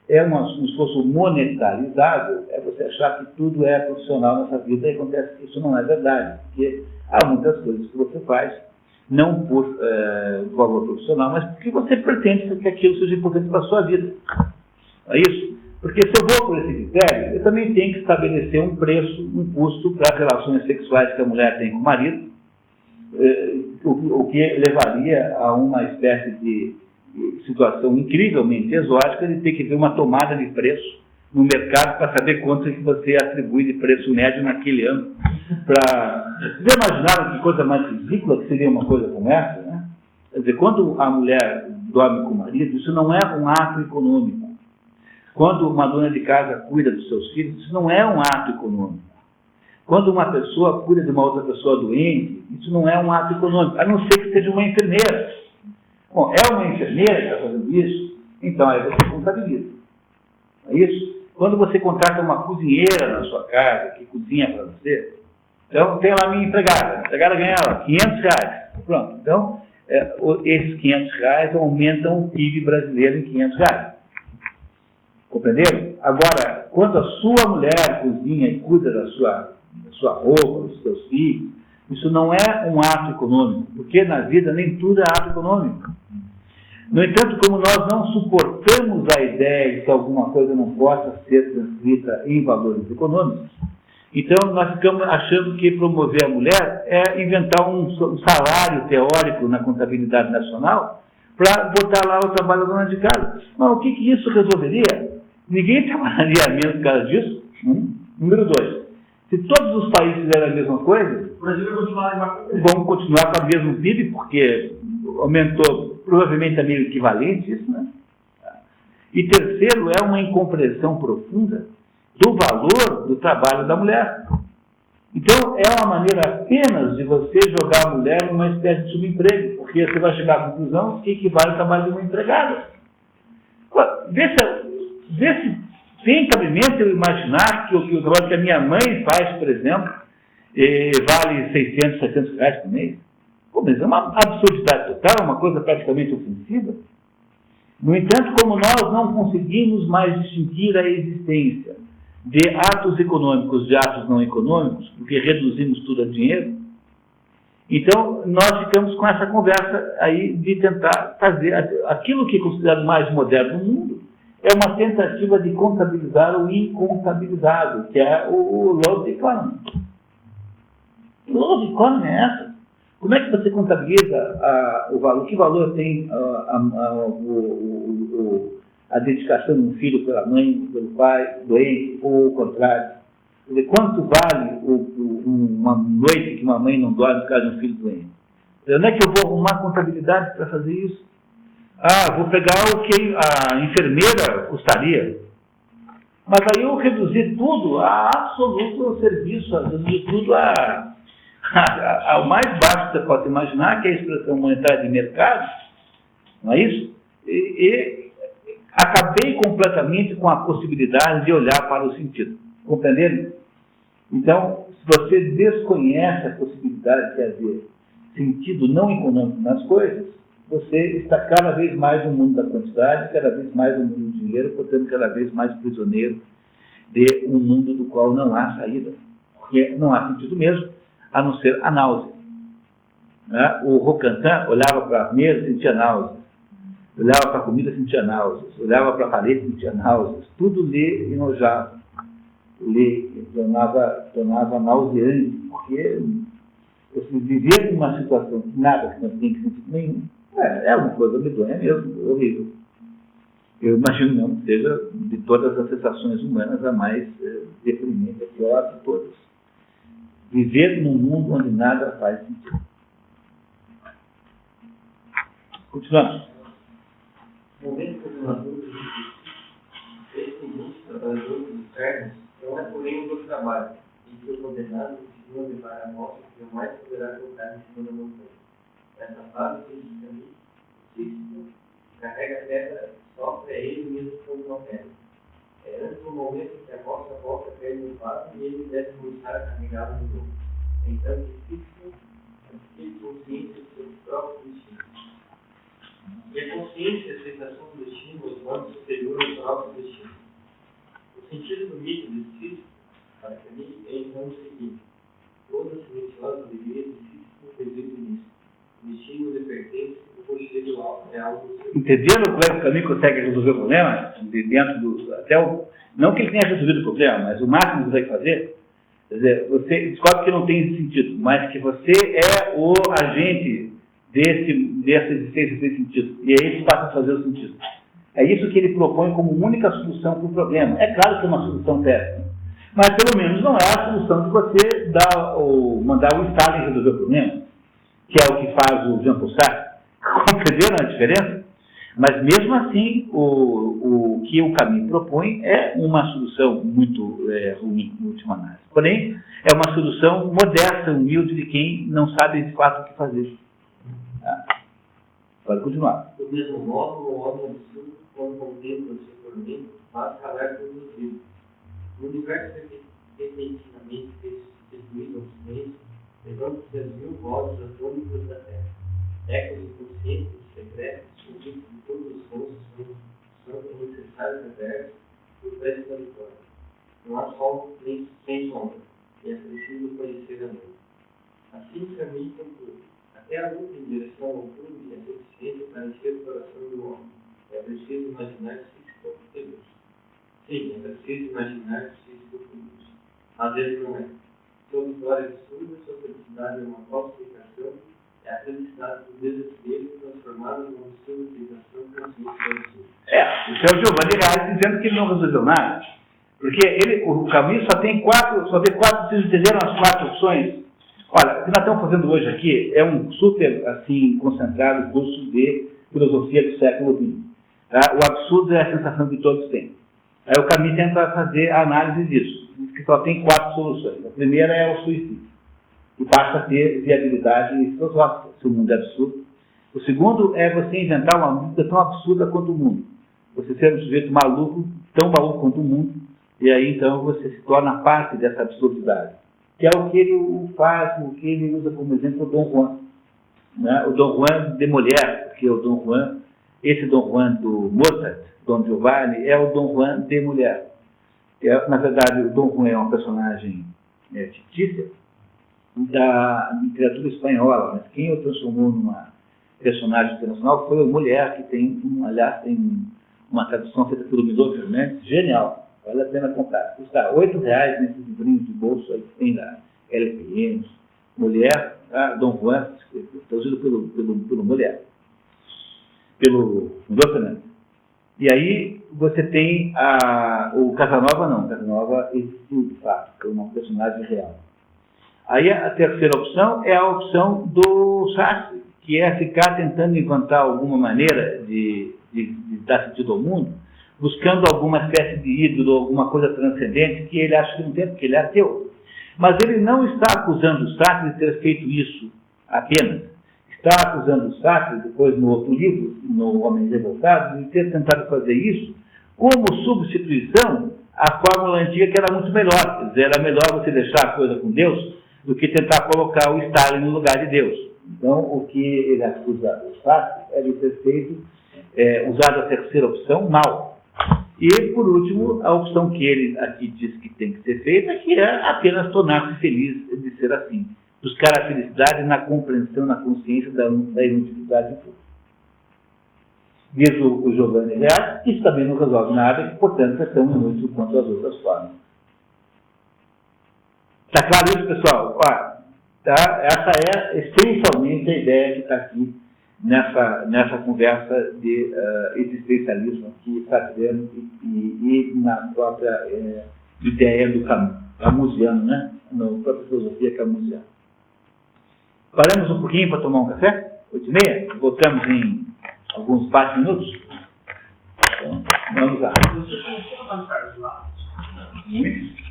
é um esforço monetarizado, é você achar que tudo é profissional nessa vida, e acontece que isso não é verdade, porque há muitas coisas que você faz, não por valor profissional, mas porque você pretende que aquilo seja importante para a sua vida. É isso? Porque se eu vou por esse critério, eu também tenho que estabelecer um preço, um custo para as relações sexuais que a mulher tem com o marido, o que levaria a uma espécie de situação incrivelmente exótica de ter que ver uma tomada de preço no mercado para saber quanto é que você atribui de preço médio naquele ano. Vocês imaginaram que coisa mais ridícula que seria uma coisa como essa? Né? Quer dizer, quando a mulher dorme com o marido, isso não é um ato econômico. Quando uma dona de casa cuida dos seus filhos, isso não é um ato econômico. Quando uma pessoa cuida de uma outra pessoa doente, isso não é um ato econômico, a não ser que seja uma enfermeira. Bom, é uma enfermeira que está fazendo isso, então aí você contabiliza. É isso? Quando você contrata uma cozinheira na sua casa, que cozinha para você, então tem lá a minha empregada. A empregada ganha lá R$500. Pronto. Então, esses R$500 aumentam o PIB brasileiro em R$500. Compreenderam? Agora, quando a sua mulher cozinha e cuida da sua roupa, dos seus filhos, isso não é um ato econômico, porque na vida nem tudo é ato econômico. No entanto, como nós não suportamos a ideia de que alguma coisa não possa ser transcrita em valores econômicos, Então, nós ficamos achando que promover a mulher é inventar um salário teórico na contabilidade nacional para botar lá o trabalho da dona de casa. Mas o que isso resolveria? Ninguém trabalharia menos por causa disso. Número 2. Se todos os países fizerem a mesma coisa, O Brasil vai continuar vamos continuar com o mesmo PIB, porque aumentou provavelmente a meio equivalente isso, né? E terceiro, é uma incompreensão profunda do valor do trabalho da mulher. Então, é uma maneira apenas de você jogar a mulher numa espécie de subemprego, porque você vai chegar à conclusão que equivale ao trabalho de uma empregada. Vê se tem cabimento eu imaginar que o trabalho que a minha mãe faz, por exemplo, vale 600, 700 reais por mês. Pô, mas é uma absurdidade total, uma coisa praticamente ofensiva. No entanto, como nós não conseguimos mais distinguir a existência de atos econômicos de atos não econômicos, porque reduzimos tudo a dinheiro, então nós ficamos com essa conversa aí de tentar fazer aquilo que é considerado mais moderno no mundo, é uma tentativa de contabilizar o incontabilizável, que é o Law of Economy. Que Law of Economy é essa? Como é que você contabiliza o valor? Que valor tem a dedicação de um filho pela mãe, pelo pai, doente, ou o contrário? Quer dizer, quanto vale uma noite que uma mãe não dorme por causa de um filho doente? Onde é que eu vou arrumar contabilidade para fazer isso? Vou pegar o que a enfermeira custaria. Mas aí eu reduzi tudo a absoluto serviço, reduzi tudo ao mais baixo que você pode imaginar, que é a expressão monetária de mercado, não é isso? E acabei completamente com a possibilidade de olhar para o sentido. Compreenderam? Então, se você desconhece a possibilidade de haver sentido não econômico nas coisas, você está cada vez mais no mundo da quantidade, cada vez mais no mundo do dinheiro, portanto, cada vez mais prisioneiro de um mundo do qual não há saída. Porque não há sentido mesmo, a não ser a náusea. Né? O Rocantin olhava para a mesa e sentia náuseas, olhava para a comida e sentia náuseas, olhava para a parede e sentia náuseas, tudo lhe enojava, lhe tornava nauseante, porque você viver numa situação que nada que não tem sentido nenhum, é uma coisa medonha mesmo, horrível. Eu imagino mesmo que seja, de todas as sensações humanas, a mais deprimente, a pior de todas. Viver num mundo onde nada faz sentido. Continuamos. No momento que uma dúvida esse início trabalhador dos cargos não é porém do trabalho, em que o condenado continua a levar a morte que jamais poderá colocar em cima da montanha. Nessa fase, o Sísifo carrega a pedra só para ele mesmo como uma pedra. É antes do momento em que a moça volta a cair no vaso e ele deve começar a carregá-la de novo. Então, que Sísifo adquire consciência de seus próprios destinos. E a consciência e a aceitação do destino é o modo superior ao próprio destino. O sentido do mito de Sísifo, para mim, é então o seguinte: toda a silenciosa alegria de Sísifo reside nisso. O destino lhe pertence, o rochedo alto é algo do seu. Entenderam como é que o caminho consegue resolver o problema? Não que ele tenha resolvido o problema, mas o máximo que você vai fazer, quer dizer, você descobre que não tem sentido, mas que você é o agente dessa existência sem sentido. E aí isso passa a fazer o sentido. É isso que ele propõe como única solução para o problema. É claro que é uma solução péssima, mas pelo menos não é a solução de você mandar o Stalin resolver o problema, que é o que faz o Jean Paul Sartre. Compreenderam a diferença? Mas mesmo assim, o que o caminho propõe é uma solução muito ruim, em última análise. Porém, é uma solução modesta, humilde, de quem não sabe de fato o que fazer. Pode continuar. Do mesmo modo, o homem absurdo, quando contempla o seu tormento, faz calar todos os vivos. No universo repentinamente distribuído ao silêncio, levantam-se as 1000 vozes atônicas da terra. Ecos inconscientes, secretos, surgidos de todos os rostos, são necessários reversos do preço da vitória. Não há sol nem sem sombra, e é preciso conhecer a luz. Assim o caminho conclui. Até a luta em direção ao fundo e a suficiência para encher o coração do homem. É preciso imaginar Sísifo feliz. Sim, é preciso imaginar Sísifo feliz. mas ele não é. Sua vitória absurda, sua felicidade é uma falsificação, é a felicidade do desejo dele transformada numa absurda sensação consciente do absurdo. Isso é o Giovanni Reale dizendo que ele não resolveu nada. Porque o caminho só tem quatro, vocês entenderam as 4 opções? Olha, o que nós estamos fazendo hoje aqui é um super, assim, concentrado curso de filosofia do século XX. Tá? O absurdo é a sensação que todos têm. Aí o caminho tenta fazer a análise disso. Diz que só tem 4 soluções. A primeira é o suicídio, que passa a ter viabilidade filosófica, se o mundo é absurdo. O segundo é você inventar uma vida tão absurda quanto o mundo. Você ser um sujeito maluco, tão maluco quanto o mundo, e aí então você se torna parte dessa absurdidade. Que é o que ele faz, o que ele usa como exemplo o Dom Juan. Né? O Dom Juan de mulher, porque o Dom Juan, esse Dom Juan do Mozart, Dom Giovanni, é o Dom Juan de mulher. Na verdade, o Dom Juan é uma personagem fictícia da literatura espanhola, mas quem o transformou numa personagem internacional foi a mulher, que tem uma tradução feita pelo Milor Fernandes, genial. Vale a pena comprar. Custa R$8 nesses livrinhos de bolso aí que tem da LPM. Mulher, Dom Juan, traduzido pelo Mulher. Pelo Milor Fernandes. E aí você tem o Casanova, não. Casanova existiu, de fato. Foi uma personagem real. Aí a terceira opção é a opção do Sartre, que é ficar tentando inventar alguma maneira de dar sentido ao mundo, buscando alguma espécie de ídolo, alguma coisa transcendente que ele acha que não tem, porque ele é ateu. Mas ele não está acusando o Sartre de ter feito isso apenas. Está acusando o Sartre, depois no outro livro, no Homens Revoltados, de ter tentado fazer isso como substituição à fórmula antiga, que era muito melhor. Quer dizer, era melhor você deixar a coisa com Deus do que tentar colocar o Stalin no lugar de Deus. Então, o que ele acusa o Sartre é de ter feito, usado a terceira opção, mal. E, por último, a opção que ele aqui diz que tem que ser feita, que é apenas tornar-se feliz de ser assim. Buscar a felicidade na compreensão, na consciência da inutilidade de tudo. Diz o Giovanni Reale, isso também não resolve nada, e, portanto, é tão inútil quanto as outras formas. Está claro isso, pessoal? Essa é essencialmente a ideia que está aqui nessa conversa de existencialismo aqui, sartreano e na própria ideia do camusiano, né? Na própria filosofia camusiana. Paramos um pouquinho para tomar um café? 8h30? Voltamos em alguns 4 minutos? Então, vamos lá. Muito.